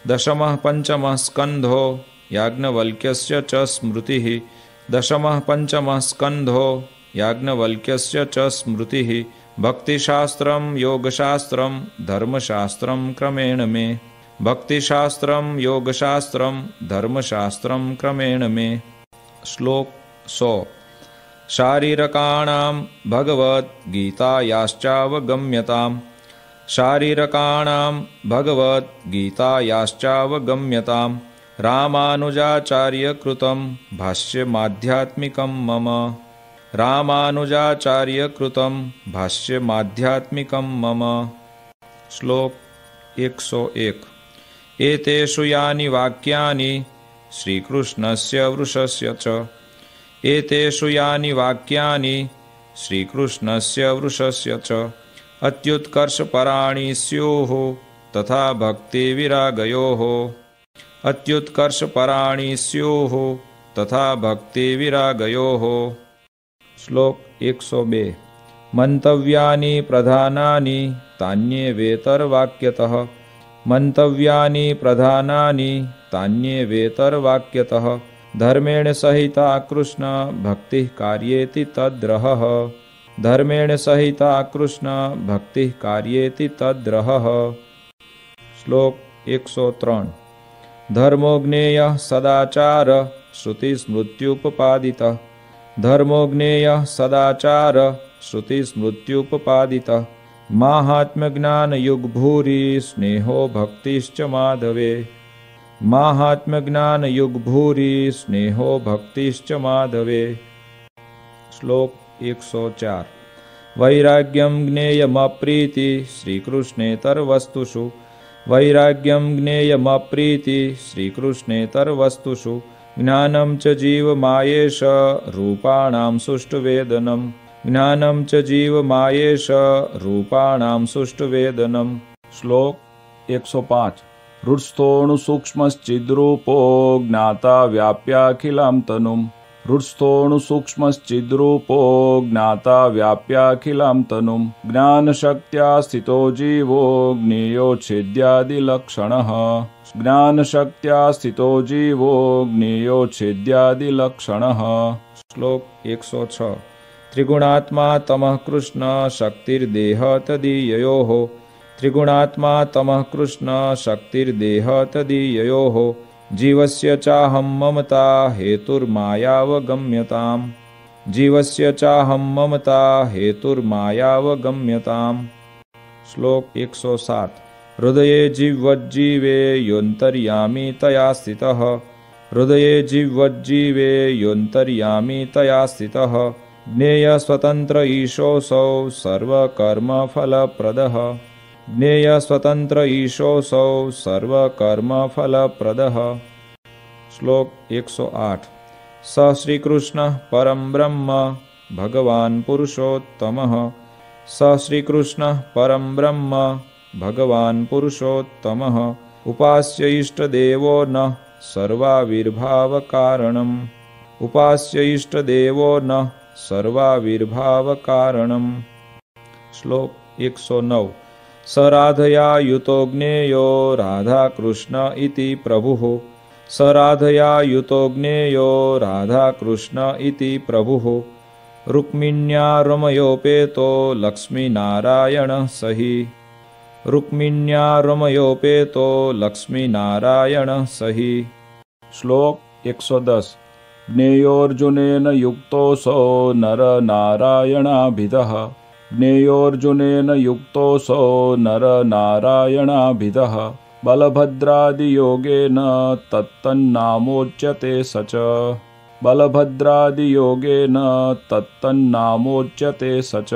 दशमः पंचमः स्कन्धो याज्ञवल्क्यस्य च स्मृतिः दशमः पंचमः स्कन्धो याज्ञवल्क्यस्य च स्मृतिः भक्तिशास्त्रं योगशास्त्रं धर्मशास्त्रं क्रमेण मे भक्तिशास्त्रं योगशास्त्रं धर्मशास्त्रं क्रमेण मे। श्लोक 100। शारीरकाणां भगवद्गीतायाश्चावगम्यताम् शारीरकाणां भगवद्गीतायाश्चावगम्यताम् रामानुजाचार्यकृतं भाष्यमाध्यात्मिकं मम रामानुजाचार्यकृतं भाष्यमाध्यात्मिकं मम। श्लोक 101। एतेषु यानि वाक्यानि श्रीकृष्णस्य वृषस्य च एतेषु यानि वाक्यानि श्रीकृष्णस्य वृषस्य च अत्युत्कर्षपराणि स्युः तथा भक्तिविरागयोः अत्युत्कर्षपराणि स्युः तथा भक्तिविरागयोः। श्लोक 102। मंतव्यानि प्रधानानि तान्येवेतरवाक्यतः मंतव्यानि प्रधानानि तान्येवेतरवाक्यतः धर्मेण सहिता कृष्ण भक्ति कार्येति तद्रहः धर्मेण सहिता कृष्ण भक्ति कार्येति तद्रहः। श्लोक 103। धर्मो ज्ञेयः सदाचार श्रुतिस्मृत्युपपादितः धर्मो ज्ञेयः सदाचार श्रुतिस्मृत्युपपादितः माहात्म्यज्ञानयुग्भूरि स्नेहो भक्तिश्च माधवे माहात्म्यज्ञानयुग्भूरि स्नेहो भक्तिश्च माधवे। श्लोक 104। वैराग्यं ज्ञेयमप्रीति श्रीकृष्णेतरवस्तुषु वैराग्यं ज्ञेयमप्रीति श्रीकृष्णेतरवस्तुषु ज्ञानं च जीवमायेष रूपाणां सुष्ठुवेदनं ज्ञानं च जीवमायेष रूपाणां सुष्ठुवेदनं। श्लोक 105। हृत्स्थोऽणुसूक्ष्मश्चिद्रूपो ज्ञाता व्याप्याखिलां तनुं हृत्स्थोऽणुसूक्ष्मश्चिद्रूपो ज्ञाता व्याप्याखिलां तनुं ज्ञानशक्त्या स्थितो जीवो ज्ञेयोच्छेद्यादिलक्षणः ज्ञानशक्त्या स्थितो जीवो ज्ञेयोच्छेद्यादिलक्षणः। श्लोक 106। त्रिगुणात्मा तमः कृष्ण शक्तिर्देह तदीययोः त्रिगुणात्मा तमः कृष्ण शक्तिर्देह तदीययोः जीवस्य चाहं ममता हेतुर्मायावगम्यताम् जीवस्य चाहं ममता हेतुर्मायावगम्यताम्। श्लोक 107। हृदये जिह्वज्जीवे योऽन्तर्यामी तया स्थितः हृदये जिह्वज्जीवे योऽन्तर्यामी तया स्थितः ज्ञेय स्वतंत्र ईशोऽसौ सर्वकर्मफलप्रदः ज्ञेय स्वतंत्र ईशोऽसौ सर्वकर्मफलप्रदः। श्लोक 108। स श्रीकृष्णः परं ब्रह्म भगवान् पुरुषोत्तमः स श्रीकृष्णः परं ब्रह्म भगवान् पुरुषोत्तमः उपास्य इष्टदेवो नः सर्वाविर्भावकारणम् उपास्य इष्टदेवो नः सर्वाविर्भावकारणम्। श्लोक 109। स राधया युतो ज्ञेयो राधाकृष्ण इति प्रभुः स राधया युतो ज्ञेयो राधाकृष्ण इति प्रभुः रुक्मिण्या रमयोपेतो लक्ष्मीनारायणः सहि रुक्मिण्या रमयोपेतो लक्ष्मीनारायणः सहि। श्लोक 110। ज्ञेयोऽर्जुनेन युक्तोऽसौ नरनारायणाभिधः ज्ञेयोऽर्जुनेन युक्तोऽसौ नरनारायणाभिधः बलभद्रादियोगेन तत्तन्नामोच्यते स च बलभद्रादियोगेन तत्तन्नामोच्यते स च।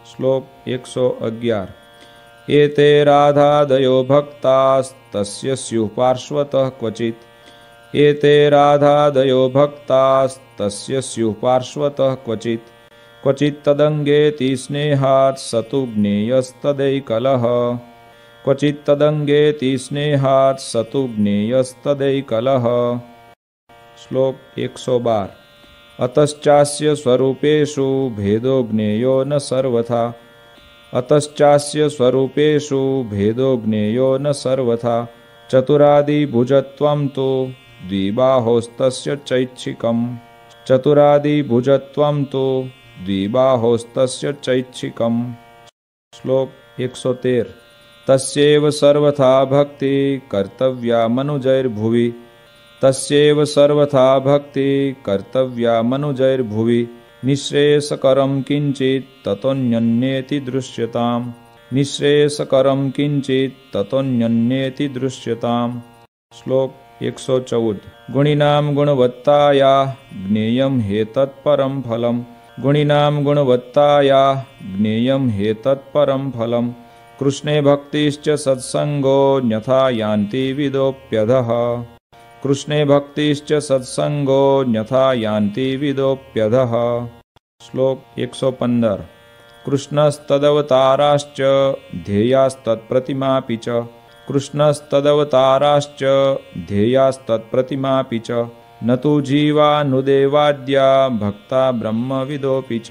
श्लोक 111। एते राधादयो भक्तास्तस्य स्युः पार्श्वतः क्वचित् एते राधादयो भक्तास्तस्य स्युः पार्श्वतः क्वचित् क्वचित् तदङ्गेति स्नेहात् स तु ज्ञेयस्तदैकलः क्वचित् तदङ्गेति स्नेहात् स तु ज्ञेयस्तदैकलः। श्लोक 112। अतश्चास्य स्वरूपेषु भेदो ज्ञेयो न सर्वथा अतश्चास्य स्वरूपेषु भेदो ज्ञेयो न सर्वथा चतुरादिभुजत्वं तु द्विबाहोस्तस्य चैच्छिकम् चतुरादिभुजत्वं तु द्विबाहोस्तस्य चैच्छिकम्। श्लोक 113। तस्यैव सर्वथा भक्ति कर्तव्या मनुजैर्भुवि तस्यैव सर्वथा भक्ति कर्तव्या मनुजैर्भुवि निःश्रेयसकरं किंचित् ततोऽन्यन्येति दृश्यताम् निःश्रेयसकरं किंचित् ततोऽन्यन्येति दृश्यताम्। श्लोक 114। गुणिनां गुणवत्ताया ज्ञेयं हेतत्परं फलम् गुणिनां गुणवत्ताया ज्ञेयं हेतत्परं फलम् कृष्णे भक्तिश्च सत्संगो न्यथा यान्ति विदोऽप्यधः कृष्णे भक्तिश्च सत्संगो न्यथा यान्ति विदोऽप्यधः। श्लोक 115। कृष्णस्तदवताराश्च ध्येयास्तत्प्रतिमापि च कृष्णस्तदवताराश्च ध्येयास्तत्प्रतिमापि च न तु जीवानुदेवाद्या भक्ता ब्रह्मविदोऽपि च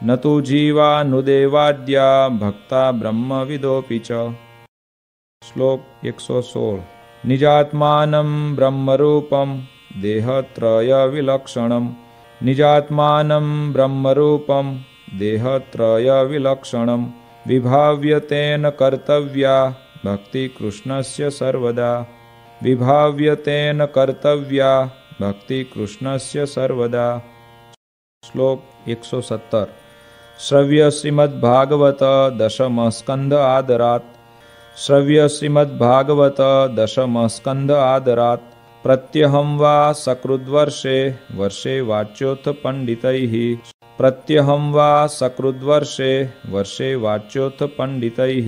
न तु जीवानुदेवाद्या भक्ता ब्रह्मविदोऽपि च। श्लोक 116। निजात्मानं ब्रह्मरूपं देहत्रयविलक्षणं निजात्मानं ब्रह्मरूपं देहत्रयविलक्षणं विभाव्यतेन कर्तव्या भक्ति कृष्णस्य सर्वदा विभाव्यतेन कर्तव्या भक्ति कृष्णस्य सर्वदा। श्लोक 117। श्रव्य श्रीमद्भागवत दशम स्कंद आदरात् श्रव्य श्रीमद्भागवत दशम स्कंद आदरात् प्रत्यहं वा सकृद्वर्षे वर्षे वाच्योऽथ पंडितैः प्रत्यहं वा सकृद्वर्षे वर्षे वाच्योऽथ पंडितैः।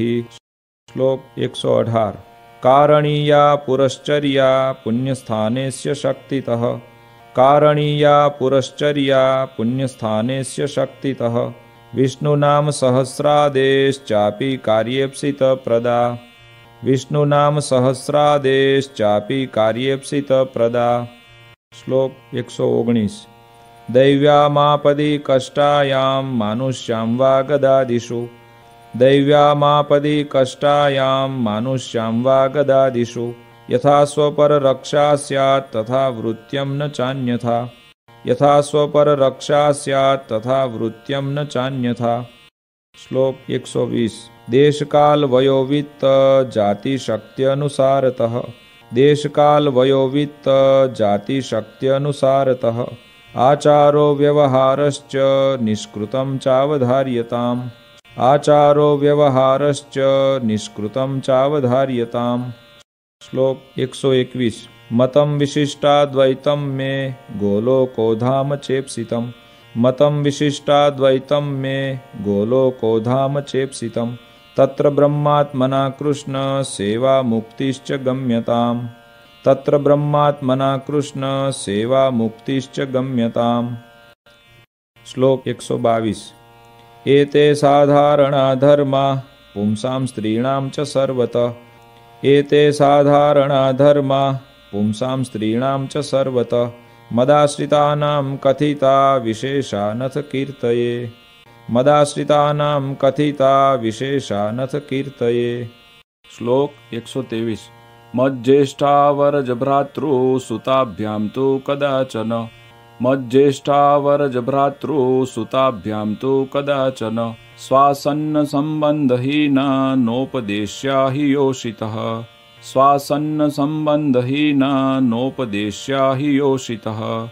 श्लोक 118। कारणीया पुरश्चर्या पुण्यस्थानेस्य शक्तितः कारणीया पुरश्चर्या पुण्यस्थानेस्य शक्तितः विष्णुनाम सहस्रादेश्चापि कार्येप्सित प्रदा विष्णुनाम सहस्रादेश्चापि कार्येप्सित प्रदा। श्लोक 119। दैव्यामापदि कष्टायां मानुष्यां वा गदादिषु दैव्यामापदि कष्टायां मानुष्यां वा गदादिषु यथा स्वपररक्षा स्यात् तथा वृत्त्यं न चान्यथा यथा स्वपररक्षा स्यात् तथा वृत्त्यं न चान्यथा। श्लोक 120। देशकाल वयोवित्त जाति शक्त्यनुसारतः देशकाल वयोवित्त जाति शक्त्यनुसारतः आचारो व्यवहारश्च निष्कृतं चावधार्यताम् आचारो व्यवहारश्च निष्कृतं चावधार्यताम्। श्लोक 121। मतं विशिष्टाद्वैतं मे गोलोकोधाम चेप्सितं मतं विशिष्टाद्वैतं मे गोलोकोधाम चेप्सितं तत्र ब्रह्मात्मना कृष्ण सेवा मुक्तिश्च गम्यताम् तत्र ब्रह्मात्मना कृष्ण सेवा मुक्तिश्च गम्यताम्। श्लोक 122। एते साधारणा धर्मा पुंसां स्त्रीणां च सर्वतः एते साधारणा धर्मा पुंसां स्त्रीणां च सर्वतः मदाश्रितानां कथिता विशेषा नथ कीर्तये मदाश्रितानां कथिता विशेषा नथ कीर्तये। श्लोक 123। मज्ज्येष्ठावरजभ्रातृसुताभ्यां तु कदाचन मज्ज्येष्ठावरजभ्रातृसुताभ्यां तु कदाचन स्वासन्नसम्बन्धहीना नोपदेश्या हि योषितः स्वासन्नसम्बन्धहीना नोपदेश्या हि योषितः।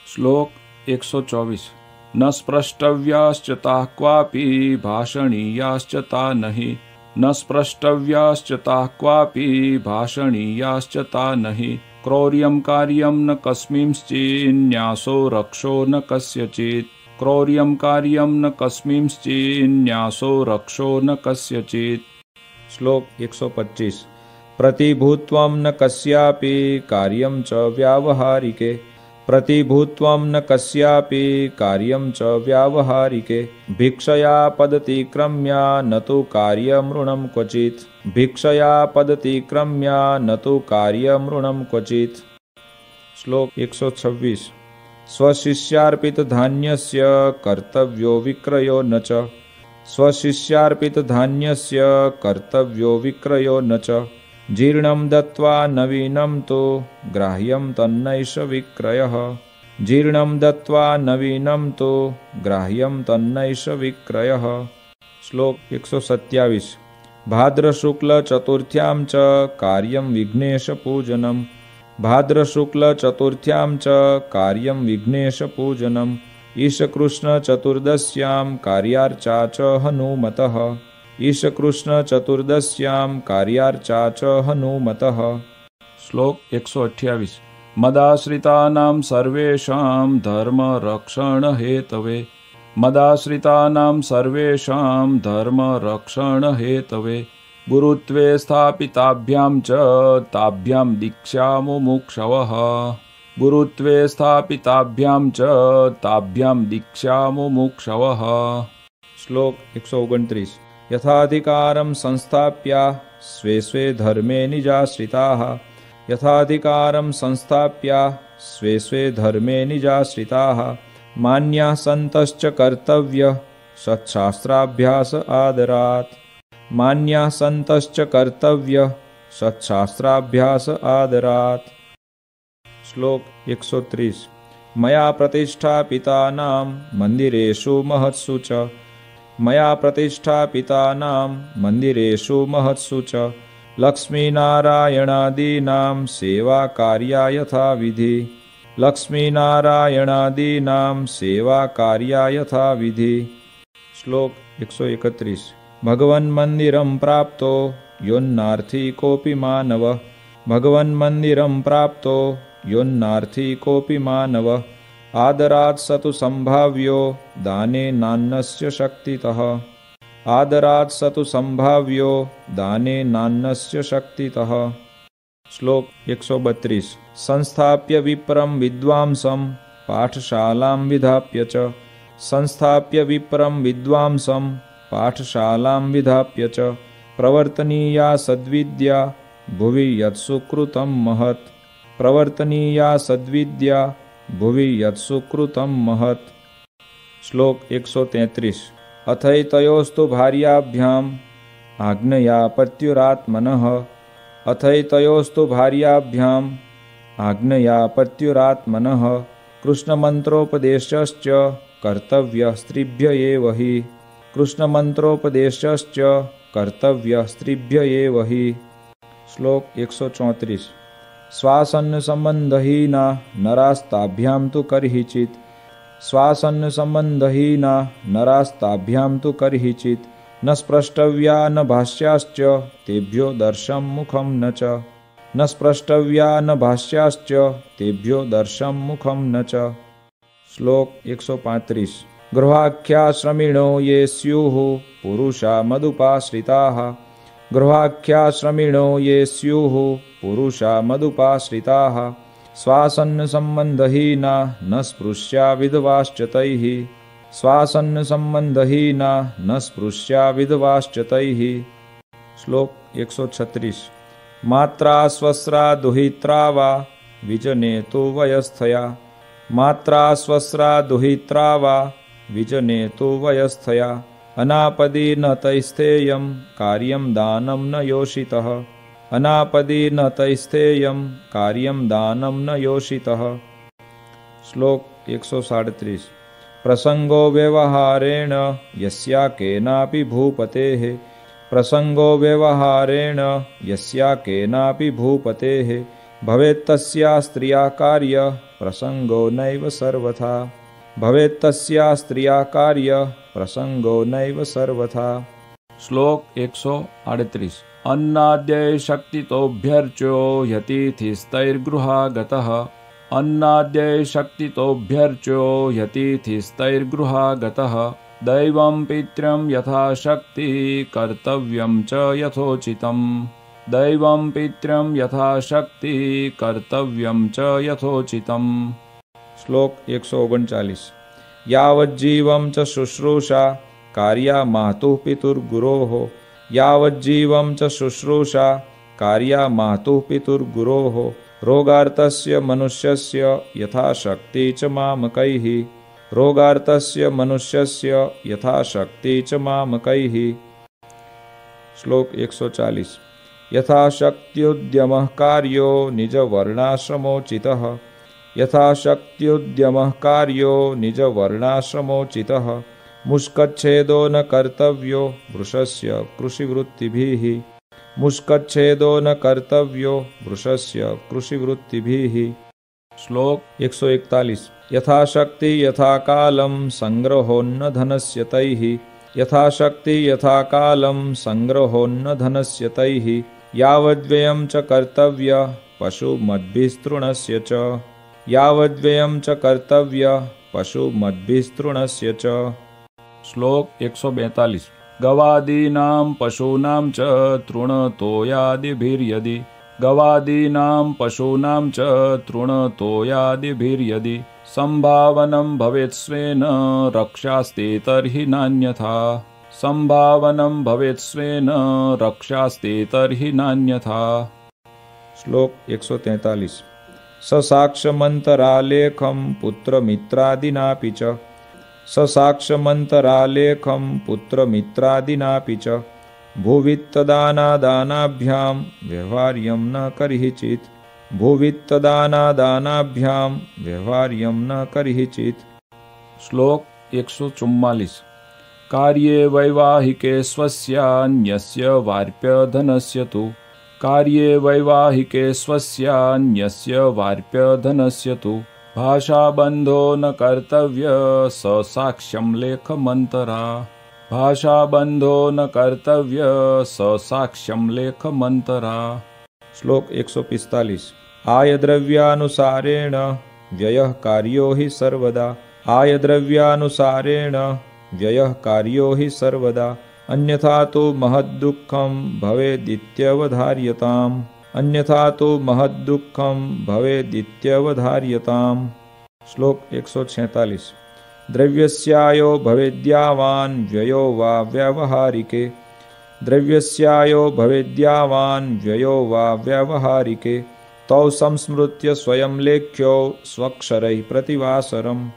श्लोक 124। न स्प्रष्टव्याश्च ताः क्वापि भाषणीयाश्च ता नहि न स्प्रष्टव्याश्च ताः क्वापि भाषणीयाश्च ता नहि क्रौर्यं कार्यं न कस्मिंश्चिन्न्यासो रक्षो न कस्यचित् क्रौर्यं कार्यं न कस्मिंश्चिन्न्यासो रक्षो न कस्यचित्। श्लोक 125। प्रतिभूत्वं न कस्यापि कार्यं च व्यावहारिके प्रतिभूत्वं न कस्यापि कार्यं च व्यावहारिके भिक्षया पदतिक्रम्या न तु कार्यमृणं क्वचित् भिक्षया पदतिक्रम्या न तु कार्यमृणं क्वचित्। श्लोक 126। स्वशिष्यार्पितधान्यस्य कर्तव्यो विक्रयो न च स्वशिष्यार्पितधान्यस्य कर्तव्यो विक्रयो न च जीर्णं दत्त्वा नवीनं तु ग्राह्यं तन्नैष विक्रयः जीर्णं दत्त्वा नवीनं तु ग्राह्यं तन्नैष विक्रयः। श्लोक 127। भाद्रशुक्लचतुर्थ्यां च कार्यं विघ्नेशपूजनं भाद्रशुक्लचतुर्थ्यां च कार्यं विघ्नेशपूजनम् ईशकृष्णचतुर्दश्यां कार्यार्चा च हनुमतः ईशकृष्णचतुर्दश्यां कार्यार्चा च हनुमतः। श्लोक 128। मदाश्रितानां सर्वेषां धर्मरक्षणहेतवे मदाश्रितानां सर्वेषां धर्मरक्षणहेतवे गुरुत्वे स्थापिताभ्यां च ताभ्यां दीक्षा मुमुक्षवः गुरुत्वे स्थापिताभ्यां च ताभ्यां दीक्षा मुमुक्षवः। श्लोक 129। यथाधिकारं संस्थाप्य स्वे स्वे धर्मे निजाश्रिताः यथाधिकारं संस्थाप्य स्वे स्वे धर्मे निजाश्रिताः मान्याः सन्तश्च कर्तव्यः सत्शास्त्राभ्यास आदरात् मान्याः सन्तश्च कर्तव्यः सत्शास्त्राभ्यास आदरात्। श्लोक 130। मया प्रतिष्ठापितानां मन्दिरेषु महत्सु च मया प्रतिष्ठापितानां मन्दिरेषु महत्सु च लक्ष्मीनारायणादीनां सेवाकार्या यथाविधि लक्ष्मीनारायणादीनां सेवाकार्या यथाविधि। श्लोक 131। भगवन्मन्दिरं प्राप्तो योन्नार्थी कोऽपि मानवः भगवन्मन्दिरं प्राप्तो योन्नार्थी कोऽपि मानवः आदरात् स तु सम्भाव्यो दाने नान्नस्य शक्तितः आदरात् स तु सम्भाव्यो दाने नान्नस्य शक्तितः। श्लोक 132। संस्थाप्य विप्रं विद्वांसं पाठशालां विधाप्य च संस्थाप्य विप्रं विद्वांसं पाठशालां विधाप्य च प्रवर्तनीया सद्विद्या भुवि यत्सुकृतं महत् प्रवर्तनीया सद्विद्या भुवि यत्सुकृतं महत्। श्लोक 133। अथैतयोस्तु भार्याभ्याम् आज्ञया पत्युरात्मनः अथैतयोस्तु भार्याभ्याम् आज्ञया पत्युरात्मनः कृष्णमन्त्रोपदेशश्च कर्तव्यः स्त्रीभ्य एव हि कृष्णमन्त्रोपदेशश्च कर्तव्यः स्त्रीभ्य एव हि। श्लोक 134। स्वासन्नसम्बन्धहीना नरास्ताभ्यां तु कर्हिचित् स्वासन्नसम्बन्धहीना नरास्ताभ्यां तु कर्हिचित् न स्पृष्टव्या न भाष्याश्च तेभ्यो दर्शं मुखं न च न स्पृष्टव्या न भाष्याश्च तेभ्यो दर्शं मुखं न च। श्लोक 135। गृहाख्याश्रमिणो ये स्युः पुरुषा मदुपाश्रिताः गृहाख्याश्रमिणो ये स्युः पुरुषा मदुपाश्रिताः स्वासन्नसम्बन्धहीना न स्पृश्या विधवाश्च तैः स्वासन्नसम्बन्धहीना न स्पृश्या विधवाश्च तैः। श्लोक 136। मात्रा स्वस्रा दुहित्रा वा विजनेतु वयस्थया मात्रा स्वस्रा दुहित्रा वा विजनेतु वयस्थया अनापदी न तैस्थेयं कार्यं दानं न योषितः अनापदी न तैस्थेयं कार्यं दानं न योषितः। श्लोक 137। प्रसंगो व्यवहारेण यस्या केनापि भूपतेः प्रसंगो व्यवहारेण यस्या केनापि भूपतेः भवेत्तस्या स्त्रिया कार्य प्रसंगो नैव सर्वथा भवेत्तस्या स्त्रिया कार्य प्रसंगो नैव सर्वथा। श्लोक 138। अन्नाद्यै शक्तितोऽभ्यर्च्यो यतिथिस्तैर्गृहागतः अन्नाद्यै शक्तितोऽभ्यर्च्यो यतिथिस्तैर्गृहागतः दैवं पितरं यथाशक्ति कर्तव्यं च यथोचितं दैवं पितरं यथाशक्ति कर्तव्यं च यथोचितं। श्लोक 139। यावज्जीवं च शुश्रूषा कार्या मातुः पितुर्गुरोः यावज्जीवं च शुश्रूषा कार्या मातुः पितुर्गुरोः रोगार्तस्य मनुष्यस्य यथाशक्ति च मामकैः रोगार्तस्य मनुष्यस्य यथाशक्ति च मामकैः। श्लोक 140। यथाशक्त्युद्यमः कार्यो निजवर्णाश्रमोचितः यथाशक्त्युद्यमः कार्यो निजवर्णाश्रमोचितः मुष्कच्छेदो न कर्तव्यो वृषस्य कृषिवृत्तिभिः मुष्कच्छेदो न कर्तव्यो वृषस्य कृषिवृत्तिभिः। श्लोक 141। यथाशक्ति यथा कालं संग्रहोन्न धनस्य तैः। यथाशक्ति यथा कालं संग्रहोन्न धनस्य तैः। यावद्व्ययं च कर्तव्य पशुमद्भिस्तृणस्य च। यावद्व्ययं च कर्तव्य पशुमद्भिस्तृणस्य च। श्लोक 142। गवादीनां पशूनां च तृणतोयादिभिर्यदि। गवादीनां पशूनां च तृणतोयादिभिर्यदि संभावनं भवेत् स्वेन रक्षास्ते तर्हि नान्यथा। संभावनं भवेत् स्वेन रक्षास्ते तर्हि नान्यथा। श्लोक 143। ससाक्षमन्तरालेखं पुत्रमित्रादिनापि च। ससाक्षमन्तरालेखं पुत्रमित्रादिनापि च भुवित्तदानादानाभ्यां व्यवहार्यं न कर्हिचित्। भुवित्तदानादानाभ्यां व्यवहार्यं न कर्हिचित्। श्लोक 144। कार्ये वैवाहिके स्वस्यान्यस्य वार्प्यधनस्य तु। कार्ये वैवाहिके स्वस्यान्यस्य वार्प्यधनस्य तु भाषाबन्धो न कर्तव्य स साक्ष्यं लेखमन्तरा। भाषाबन्धो न कर्तव्य स साक्ष्यं लेखमन्तरा। श्लोक 145। आयद्रव्यानुसारेण व्ययः कार्यो हि सर्वदा। आयद्रव्यानुसारेण व्ययः कार्यो हि सर्वदा अन्यथा तो महद्दुःखं भवेदित्यवधार्यताम्। अन्यथा तो महद्दुःखं भवेदित्यवधार्यताम्। श्लोक 146। द्रव्यस्यायो भवेद्यावान् व्ययो वा व्यावहारिके। द्रव्यस्यायो भवेद्यावान् व्ययो वा व्यावहारिके तौ संस्मृत्य स्वयं लेख्यो स्वक्षरैः प्रतिवासरम्।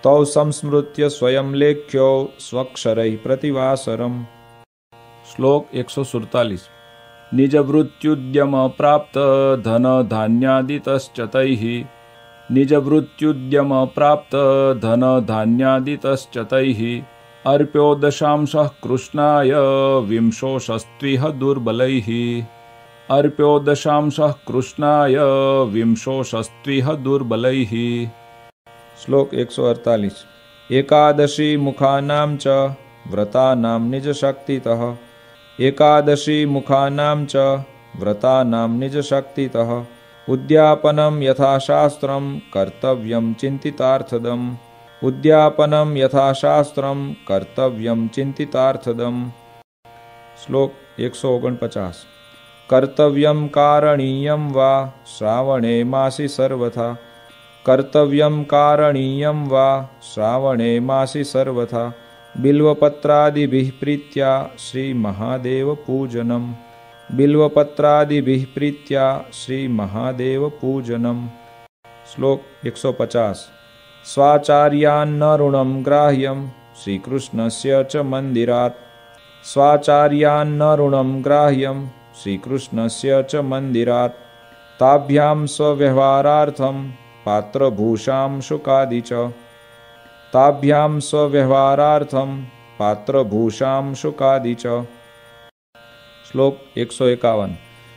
तौ संस्मृत्य स्वयं लेख्यो स्वक्षरैः प्रतिवासरम्। श्लोक 147। निजवृत्त्युद्यम प्राप्त धन धान्यादितश्च तैः। निजवृत्त्युद्यम प्राप्त धन धान्यादितश्च तैः अर्प्यो दशांशः कृष्णाय विंशोषस्त्विह दुर्बलैः। अर्प्यो दशांशः कृष्णाय विंशोषस्त्विह दुर्बलैः। श्लोक 148। एकादशी मुखानां च व्रतानां निजशक्तितः। एकादशी मुखानां च व्रतानां निजशक्तितः उद्यापनं यथाशास्त्रं कर्तव्यं चिन्तितार्थदम्। उद्यापनं यथाशास्त्रं कर्तव्यं चिन्तितार्थदम्। श्लोक 149। कर्तव्यं कारणीयं वा श्रावणे मासि सर्वथा। कर्तव्यं कारणीयं वा श्रावणे मासि सर्वथा बिल्वपत्रादिभिः प्रीत्या श्रीमहादेवपूजनम्। बिल्वपत्रादिभिः प्रीत्या श्रीमहादेवपूजनम्। श्लोक 150। स्वाचार्यान्न ऋणं ग्राह्यं श्रीकृष्णस्य च मन्दिरात्। स्वाचार्यान्न ऋणं ग्राह्यं श्रीकृष्णस्य च मन्दिरात् ताभ्यां स्वव्यवहारार्थं पात्रभूषां शुकादि च। ताभ्यां स्वव्यवहारार्थं पात्रभूषां शुकादि च। श्लोक 151।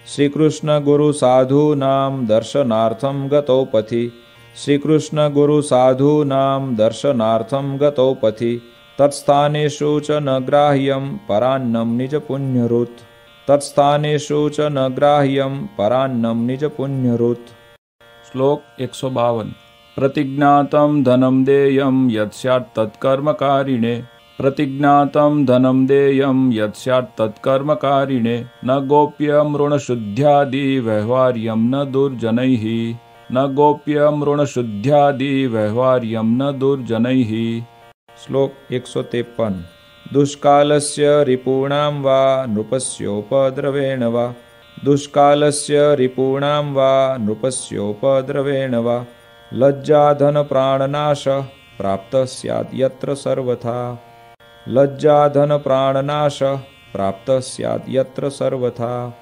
श्रीकृष्ण गुरु साधूनां दर्शनार्थं गतौ पथि। श्रीकृष्ण गुरु साधूनां दर्शनार्थं गतौ पथि तत्स्थानेषु च न ग्राह्यं परान्नं निजपुण्यरुत्। तत्स्थानेषु च न ग्राह्यं परान्नं निजपुण्यरुत्। श्लोक 152। प्रतिज्ञातं धनं देयं यत् स्यात् तत्कर्मकारिणे। प्रतिज्ञातं धनं देयं यत् स्यात् तत्कर्मकारिणे न गोप्यं ऋणशुद्ध्यादि व्यवहार्यं न दुर्जनैः। न गोप्यं ऋणशुद्ध्यादि व्यवहार्यं न दुर्जनैः। श्लोक 153। दुष्कालस्य रिपूणां वा नृपस्योपद्रवेण वा। दुष्कालस्य रिपूणां वा नृपस्योपद्रवेण वा लज्जाधनप्राणनाशः प्राप्तः स्यात् यत्र सर्वथा। लज्जाधनप्राणनाशः प्राप्तः स्यात् यत्र सर्वथा।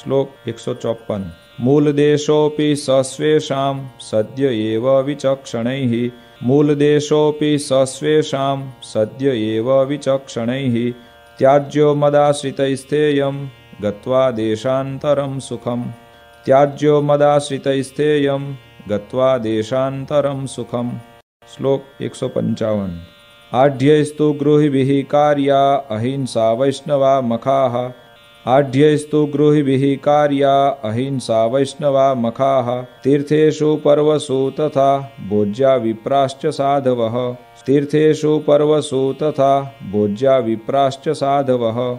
श्लोक 154। मूलदेशोऽपि सस्वेषां सद्य एव विचक्षणैः। मूलदेशोऽपि सस्वेषां सद्य एव विचक्षणैः त्याज्यो मदाश्रितैस्तेयं गत्वा देशान्तरं सुखम्। त्याज्यो मदाश्रितैस्तेयं गत्वा देशान्तरं सुखम्। श्लोक 155। आढ्यैस्तु गृहिभिः कार्या अहिंसा वैष्णवा मखाः। आढ्यैस्तु गृहिभिः कार्या अहिंसा वैष्णवा मखाः। तीर्थेषु पर्वसु तथा भोज्या विप्राश्च साधवः। तीर्थेषु पर्वसु तथा भोज्या विप्राश्च साधवः।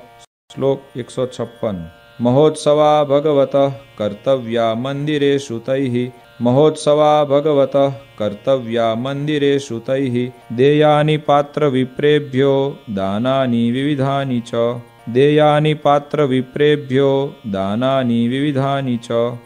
श्लोक 156। महोत्सवा भगवतः कर्तव्या मन्दिरेषु तैः। महोत्सवा भगवतः कर्तव्या मन्दिरेषु तैः। देयानि पात्रविप्रेभ्यो दानानि विविधानि च। देयानि पात्रविप्रेभ्यो दानानि विविधानि च।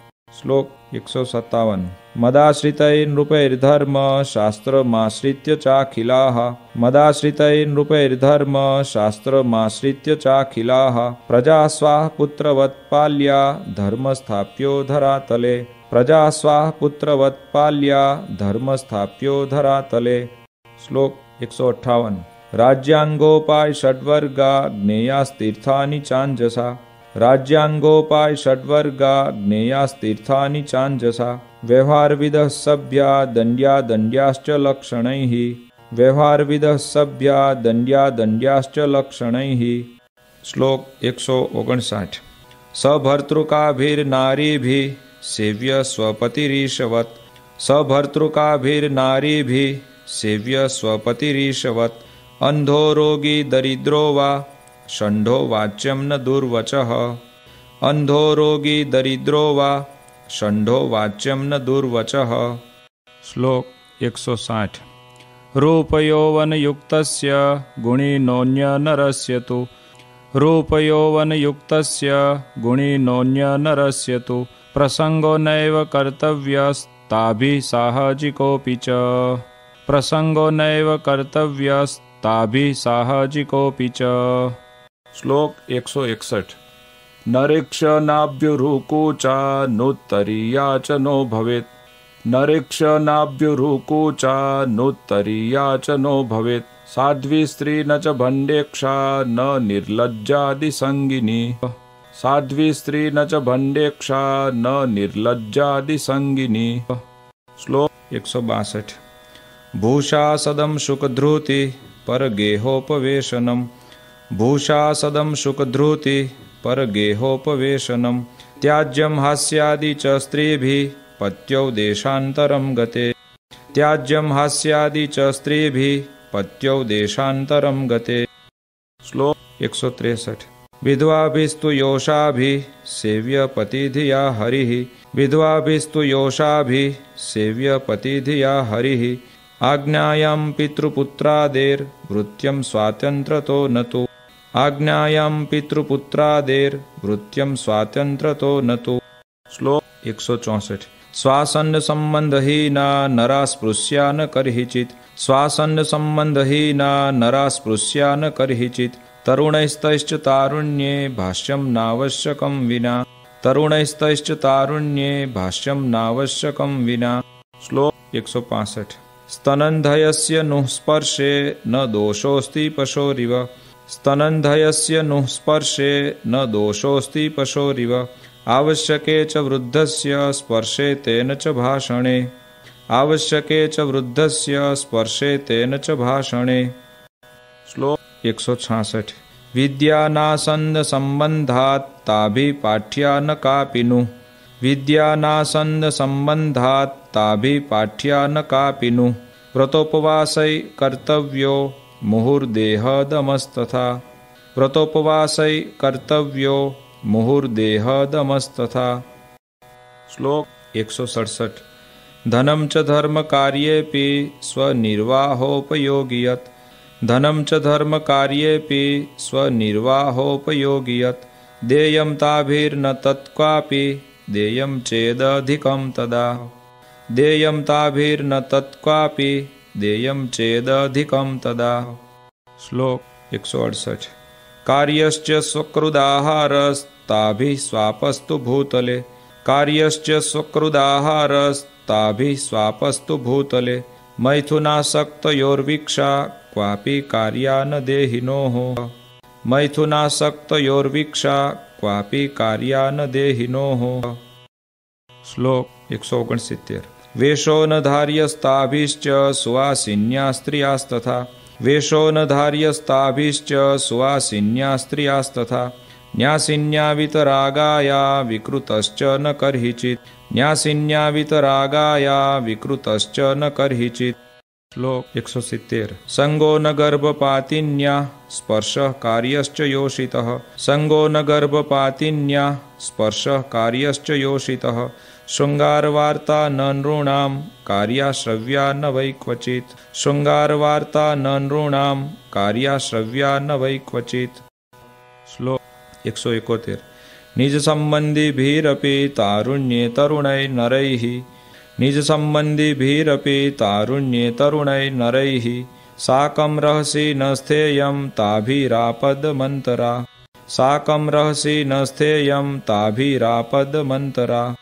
श्लोक 157। मदाश्रितैर्नृपैर्धर्म शास्त्रमाश्रित्य चाखिलाः। मदाश्रितैर्नृपैर्धर्म शास्त्रमाश्रित्य चाखिलाः। प्रजा स्वाः पुत्रवत्पाल्या धर्मस्थाप्यो धरातले। प्रजा स्वाः पुत्रवत्पाल्या धर्मस्थाप्यो धरातले। श्लोक 158। राज्यांगोपाय षड्वर्गा ज्ञेयास्तीर्थानि चाञ्जसा। राज्यांगोपाय षड्वर्गा ज्ञेयास्तीर्थानि चाञ्जसा। व्यवहारविदः सभ्या दण्ड्या दण्ड्याश्च लक्षणैः। व्यवहारविदः सभ्या दण्ड्या दण्ड्याश्च लक्षणैः। श्लोक 159। सभर्तृकाभिर्नारीभिः सेव्य स्वपतिरीशवत्। सभर्तृकाभिर्नारीभिः सेव्य स्वपतिरीशवत्। अंधो रोगी दरिद्रो वा षण्ढो वाच्यं न दुर्वचः। अंधो रोगी दरिद्रो वा षण्ढो वाच्यं न दुर्वचः। श्लोक 160। रूपयौवनयुक्तस्य गुणिनोऽन्यनरस्य तु। रूपयौवनयुक्तस्य गुणिनोऽन्यनरस्य तु। प्रसंगो नैव कर्तव्यस्ताभिः साहजिकोऽपि च। प्रसंगो नैव कर्तव्यस्ताभिः साहजिकोऽपि च। श्लोक 161। नरेक्षनाभ्युरुकूचा नोत्तरीया च नो भवेत्। नरेक्षनाभ्युरुकूचा नोत्तरीया च नो भवेत्। साध्वी स्त्री न च भण्डेक्षा न निर्लज्जादिसंगिनी। साध्वी स्त्री न च भण्डेक्षा न निर्लज्जादिसंगिनी। श्लोक 162। भूषासदं शुकधृति परगेहोपवेशनम्। भूषासदं शुकधृति परगेहोपवेशनम्। त्याज्यं हास्यादि च स्त्रीभिः पत्यौ देशान्तरं गते। त्याज्यं हास्यादि च स्त्रीभिः पत्यौ देशान्तरं गते। श्लोक 163। विधवाभिस्तु योषाभिः सेव्य पतिधिया हरिः। विधवाभिस्तु योषाभिः सेव्य पतिधिया हरिः। आज्ञायां पितृपुत्रादेर्भृत्यं स्वातन्त्र्यतो न तु। आज्ञायां पितृपुत्रादेर्भृत्यं स्वातन्त्र्यतो न तु। श्लोक 164। स्वासन्नसम्बन्धहीना नरा स्पृश्या न कर्हिचित्। स्वासन्नसम्बन्धहीना नरा स्पृश्या न कर्हिचित्। तरुणैस्तैश्च तारुण्ये भाष्यं नावश्यकं विना। तरुणैस्तैश्च तारुण्ये भाष्यं नावश्यकं विना। श्लोक 165। स्तनन्धयस्य नुः स्पर्शे न दोषोऽस्ति पशोरिव। स्तनन्धयस्य नुः स्पर्शे न दोषोऽस्ति पशोरिव। आवश्यके च वृद्धस्य स्पर्शे तेन च भाषणे। आवश्यके च वृद्धस्य स्पर्शे तेन च भाषणे। श्लोक 166। विद्यानासन्न सम्बन्धात् ताभिः पाठ्या न कापि नु। विद्यानासन्न सम्बन्धात् ताभिः पाठ्या न कापि नु। व्रतोपवासै कर्तव्यो मुहुर्देहदमस्तथा। व्रतोपवासै कर्तव्यो मुहुर्देहदमस्तथा। श्लोक 167। धनं च धर्मकार्येऽपि स्वनिर्वाहोपयोगि यत्। धनं च धर्मकार्येऽपि स्वनिर्वाहोपयोगि यत्। देयं ताभिर्न तत्क्वापि देयं चेदधिकं तदा। देयं ताभिर्न तत्क्वापि देयं चेदधिकं तदा। श्लोक 168। कार्यश्च स्वकृदाहारस्ताभिः स्वापस्तु भूतले। कार्यश्च स्वकृदाहारस्ताभिः स्वापस्तु भूतले। मैथुनासक्तयोर्वीक्षा क्वापि कार्या न देहिनोः। मैथुनासक्तयोर्वीक्षा क्वापि कार्या न देहिनोः। श्लोक 169। वेशो न धार्यस्ताभिश्च सुवासिन्या स्त्रियास्तथा वेशो न धार्यस्ताभिश्च सुवासिन्या स्त्रियास्तथा न्यासिन्या वितरागाया विकृतश्च न कर्हिचित् न्यासिन्या वितरागाया विकृतश्च न कर्हिचित्। श्लोक 170। संगो न गर्भपातिन्या स्पर्शः कार्यश्च योषितः संगो न गर्भपातिन्या स्पर्शः कार्यश्च योषितः शृंगारवार्ता न नृणां कार्याश्रव्या न वै क्वचित् शृंगारवार्ता न नृणां कार्याश्रव्या न वै क्वचित्। श्लोक 171। निज संबंधिभिरपि तारुण्ये तरुणै नरैः निज संबंधिभिरपि तारुण्ये तरुणै नरैः साकं रहसि न स्थेयं ताभिरापदमन्तरा साकं रहसि न स्थेयं ताभिरापदमन्तरा।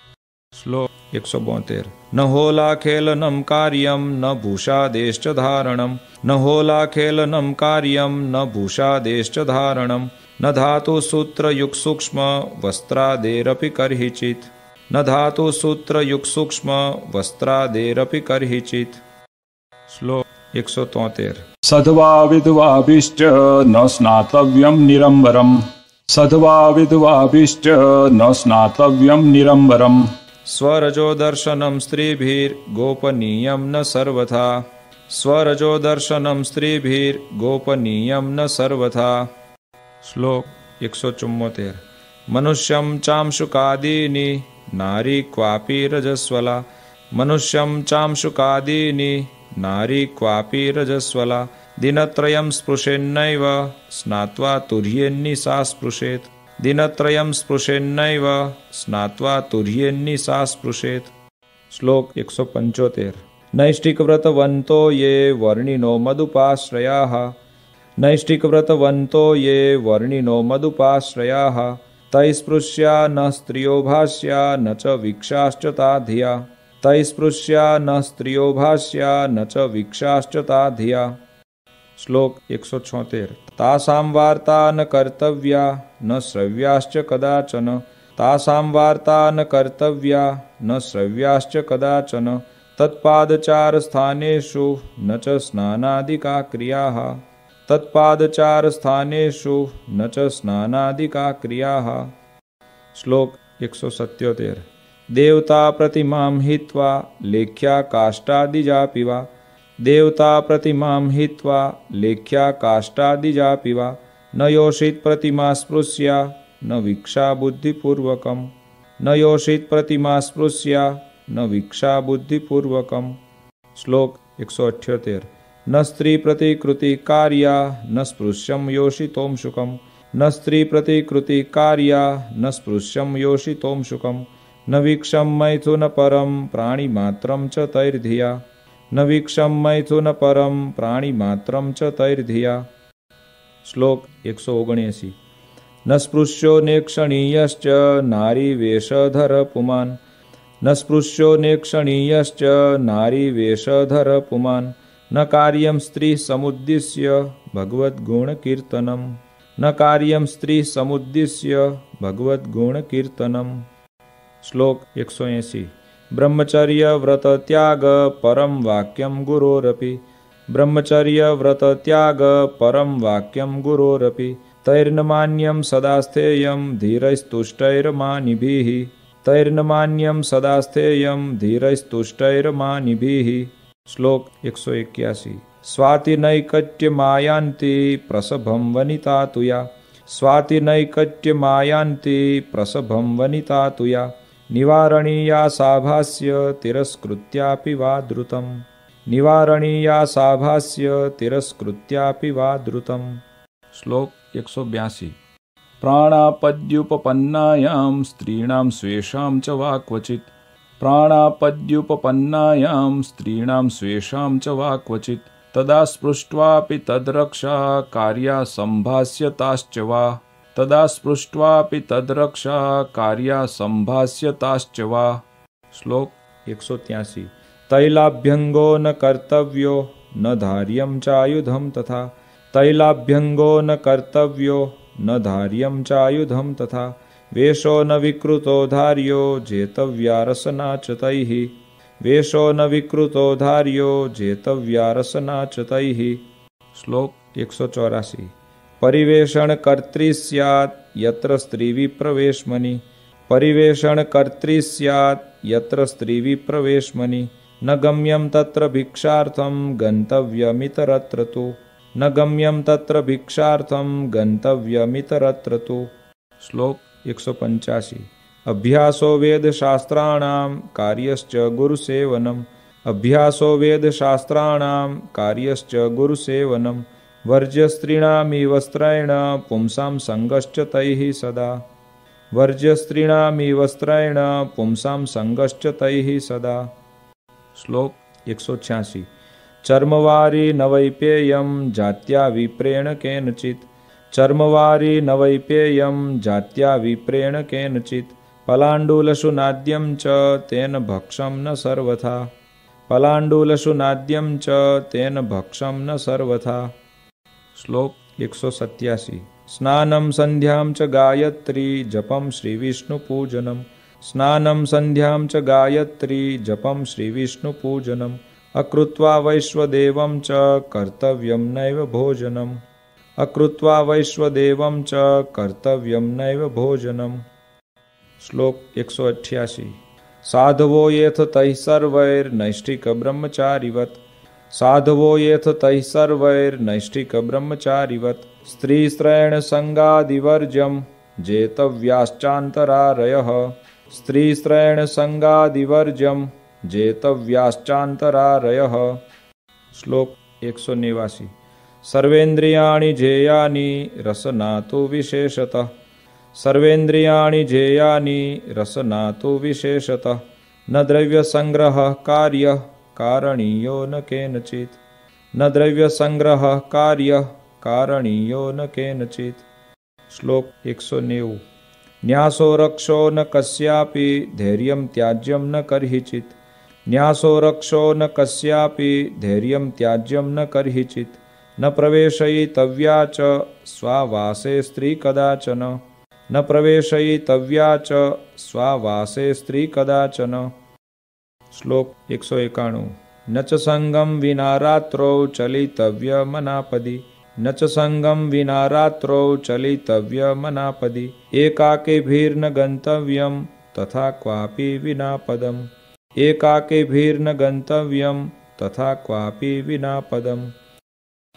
श्लोक 172। न होलाखेलनं कार्यं न भूषादेश्च धारणं न होलाखेलनं कार्यं न भूषादेश्च धारणं न धातुसूत्रयुक्सूक्ष्म वस्त्रादेरपि कर्हिचित् न धातुसूत्रयुक्सूक्ष्म वस्त्रादेरपि कर्हिचित्। श्लोक 173। सद्वा विधवाभिश्च न स्नातव्यं निरम्बरम् सद्वा विधवाभिश्च न स्नातव्यं निरम्बरम् स्वरजो दर्शनं स्त्रीभिर्गोपनीयं न सर्वथा स्वरजो दर्शनं स्त्रीभिर्गोपनीयं न सर्वथा। श्लोक 174। मनुष्यं चांशुकादीनि नारी क्वापि रजस्वला मनुष्यं चांशुकादीनि नारी क्वापि रजस्वला दिनत्रयं स्पृशेन्नैव स्नात्वा तुर्येन्निसा स्पृशेत् दिनत्रयं स्पृशेन्नैव स्नात्वा तुर्येन्निसा स्पृशेत्। श्लोक 175। नैष्ठिकव्रतवन्तो ये वर्णिनो मदुपाश्रयाः नैष्ठिकव्रतवन्तो ये वर्णिनो मदुपाश्रयाः तैस्पृश्या न स्त्रियो भाष्या न च वीक्षाश्च ता धिया तैस्पृश्या न स्त्रियो भाष्या न च वीक्षाश्च ता धिया। श्लोक 176। तासां वार्ता न कर्तव्या न श्रव्याश्च कदाचन तासां वार्ता न कर्तव्या न श्रव्याश्च कदाचन तत्पादचारस्थानेषु न च स्नानादिका क्रियाः तत्पादचारस्थानेषु न च स्नानादिका क्रियाः। श्लोक 177। देवता प्रतिमां हित्वा लेख्या काष्ठादिजापि वा देवता प्रतिमां हित्वा लेख्या काष्ठादिजापि वा न योषित् प्रतिमा स्पृश्या न वीक्षा बुद्धिपूर्वकम् न योषित् प्रतिमा स्पृश्या न वीक्षा बुद्धिपूर्वकम्। श्लोक 178। न स्त्री प्रतिकृति कार्या न स्पृश्यं योषितोंशुकम् न स्त्री प्रतिकृति कार्या न स्पृश्यं योषितोंशुकम् न वीक्षं मैथुन परं प्राणिमात्रं च तैर्धिया न वीक्षं मैथुन परं प्राणिमात्रं च तैर्धिया। श्लोक 179। न स्पृश्यो नेक्षणीयश्च नारीवेषधर पुमान् न स्पृश्यो नेक्षणीयश्च नारीवेषधर पुमान् न कार्यं स्त्री समुद्दिश्य भगवद्गुणकीर्तनं न कार्यं स्त्री समुद्दिश्य भगवद्गुणकीर्तनं। श्लोक 180। ब्रह्मचर्य व्रत त्याग परम वाक्यं गुरोरपि ब्रह्मचर्य व्रत त्याग परम वाक्यं गुरोरपि तैर्न मान्यं सदा स्थेयं धीरैस्तुष्टैर्मानिभिः तैर्न मान्यं सदा स्थेयं धीरैस्तुष्टैर्मानिभिः। श्लोक 181। स्वातिनैकट्यमायान्ति प्रसभं वनिता तुया स्वातिनैकट्यमायान्ति प्रसभं वनिता तुया निवारणीया साभास्य तिरस्कृत्यापि वा द्रुतम् निवारणीया साभास्य तिरस्कृत्यापि वा द्रुतम्। श्लोक 182। प्राणापद्युपपन्नायां स्त्रीणां स्वेषां च वा क्वचित् प्राणापद्युपपन्नायां स्त्रीणां स्वेषां च वा क्वचित् तदा स्पृष्ट्वापि तद्रक्षा कार्या सम्भास्यताश्च वा तदा स्पृष्ट्वापि तद्रक्षा कार्या सम्भास्यताश्च वा। श्लोक 183। तैलाभ्यंगो न कर्तव्यो न धार्यं चायुधं तथा तैलाभ्यंगो न कर्तव्यो न धार्यं चायुधं तथा वेशो न विकृतो धार्यो जेतव्या रसना च तैः वेशो न विकृतो धार्यो जेतव्या रसना च तैः। श्लोक 184। परिवेषण कर्त्री स्यात् यत्र स्त्री विप्रवेशमनि परिवेषण कर्त्री स्यात् यत्र स्त्री विप्रवेशमनि न गम्यं तत्र भिक्षार्थं गन्तव्यमितरत्र तु न गम्यं तत्र भिक्षार्थं गन्तव्यमितरत्र तु। श्लोक 185। अभ्यासो वेदशास्त्राणां कार्यश्च गुरुसेवनम् अभ्यासो वेदशास्त्राणां कार्यश्च गुरुसेवनं वर्ज्य स्त्रीणामिव स्त्रेण पुंसां संगश्च तैः सदा वर्ज्य स्त्रीणामिव स्त्रेण पुंसां संगश्च तैः सदा। श्लोक 186। चर्मवारी न वैपेयं जात्या विप्रेण केनचित् चर्मवारी न वैपेयं जात्या विप्रेण केनचित् पलाण्डुलशुनाद्यं च तेन भक्षं न सर्वथा पलाण्डुलशुनाद्यं च तेन भक्षं न सर्वथा। श्लोक 187। स्नानं सन्ध्यां च गायत्री जपं श्रीविष्णुपूजनं स्नानं सन्ध्यां च गायत्री जपं श्रीविष्णुपूजनम् अकृत्वा वैश्वदेवं च कर्तव्यं नैव भोजनम् अकृत्वा वैश्वदेवं च कर्तव्यं नैव भोजनम्। श्लोक 188। साधवो येथ तैः सर्वैर्नैष्ठिक ब्रह्मचारिवत् साधवो येथ तैः सर्वैर्नैष्ठिक ब्रह्मचारिवत् स्त्रीस्त्रैण संगादिवर्ज्यं जेतव्याश्चान्तरारयः स्त्रीस्त्रैण संगादिवर्ज्यं जेतव्याश्चान्तरारयः। श्लोक 189। सर्वेन्द्रियाणि जेयानि रसनातु विशेषतः सर्वेन्द्रियाणि जेयानि रसनातु विशेषतः न द्रव्यसंग्रहः कार्यः कारणीयो न केनचित् न द्रव्यसंग्रहः कार्यः कारणीयो न केनचित्। श्लोक 190। न्यासो रक्षो न कस्यापि धैर्यं त्याज्यं न कर्हिचित् न्यासो रक्षो न कस्यापि धैर्यं त्याज्यं न कर्हिचित् न प्रवेशयितव्या च स्वावासे स्त्री कदाचन न प्रवेशयितव्या च स्वावासे स्त्री कदाचन। श्लोक 191। न च संगं विना रात्रौ चलितव्यमनापदि न च संगं विना रात्रौ चलितव्यमनापदि एकाकिभिर्न गन्तव्यं तथा क्वापि विना पदम् एकाकिभिर्न गन्तव्यं तथा क्वापि विना पदम्।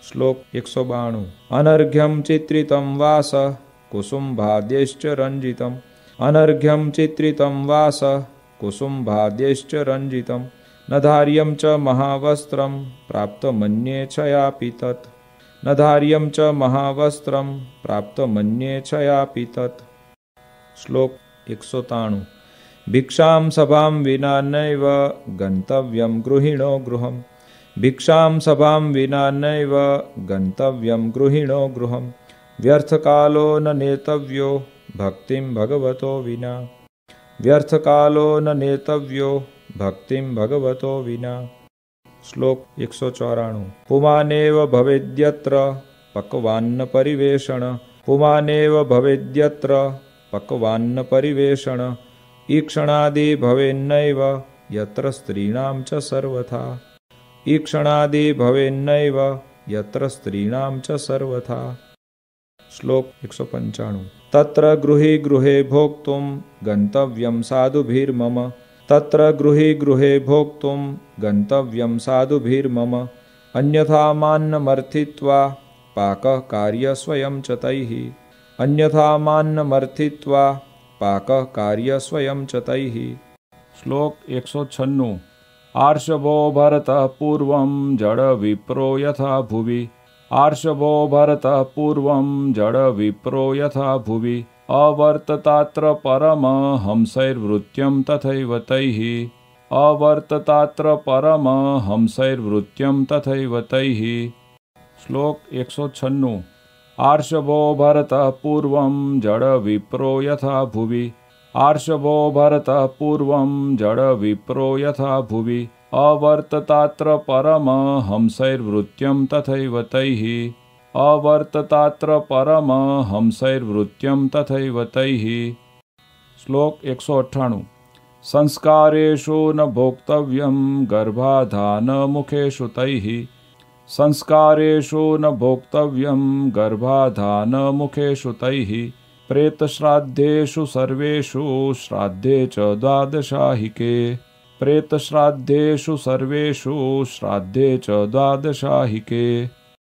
श्लोक 192। अनर्घ्यं चित्रितं वास कुसुम्भाद्यैश्च रञ्जितम् अनर्घ्यं चित्रितं वास कुसुम्भाद्यैश्च रञ्जितं न धार्यं च महावस्त्रं प्राप्तमन्ये क्षयापि तत् न धार्यं च महावस्त्रं प्राप्तमन्ये क्षयापि तत्। श्लोक 193। भिक्षां सभां विना नैव गन्तव्यं गृहिणो गृहम् भिक्षां सभां विना नैव गन्तव्यं गृहिणो गृहम् व्यर्थकालो न नेतव्यो भक्तिं भगवतो विना व्यर्थकालो न नेतव्यो भक्तिं भगवतो विना। श्लोक 194। पुमानेव भवेद्यत्र पक्वान्न परिवेषण पुमानेव भवेद्यत्र पक्वान्न परिवेषण ईक्षणादि भवेन्नैव यत्र स्त्रीणां च सर्वथा ईक्षणादि भवेन्नैव यत्र स्त्रीणां च सर्वथा। श्लोक 195। तत्र गृहे गृहे भोक्तुं गन्तव्यं साधुभिर्मम तत्र गृहे गृहे भोक्तुं गन्तव्यं साधुभिर्मम अन्यथा मान्नमर्थित्वा पाकः कार्य स्वयं च तैः अन्यथा मान्नमर्थित्वा पाकः कार्य स्वयं च तैः। श्लोक 196। आर्षभो भरतः पूर्वं जड विप्रो यथा भुवि आर्षभो भरतः पूर्वं जड विप्रो यथा भुवि अवर्ततात्र परमहंसैर्वृत्यं तथैव तैः अवर्ततात्र परमहंसैर्वृत्यं तथैव तैः। श्लोक 196। आर्षभो भरतः पूर्वं जड विप्रो यथा भुवि आर्षभो भरतः पूर्वं जड विप्रो यथा भुवि अवर्ततात्र परमहंसैर्वृत्यं तथैव तैः अवर्ततात्र परमहंसैर्वृत्यं तथैव तैः। श्लोक 198। संस्कारेषु न भोक्तव्यं गर्भाधानमुखेषु तैः। संस्कारेषु न भोक्तव्यं गर्भाधानमुखेषु तैः। प्रेतश्राद्धेषु सर्वेषु श्राद्धे च द्वादशाहिके। प्रेतश्राद्धेषु सर्वेषु श्राद्धे च द्वादशाहिके।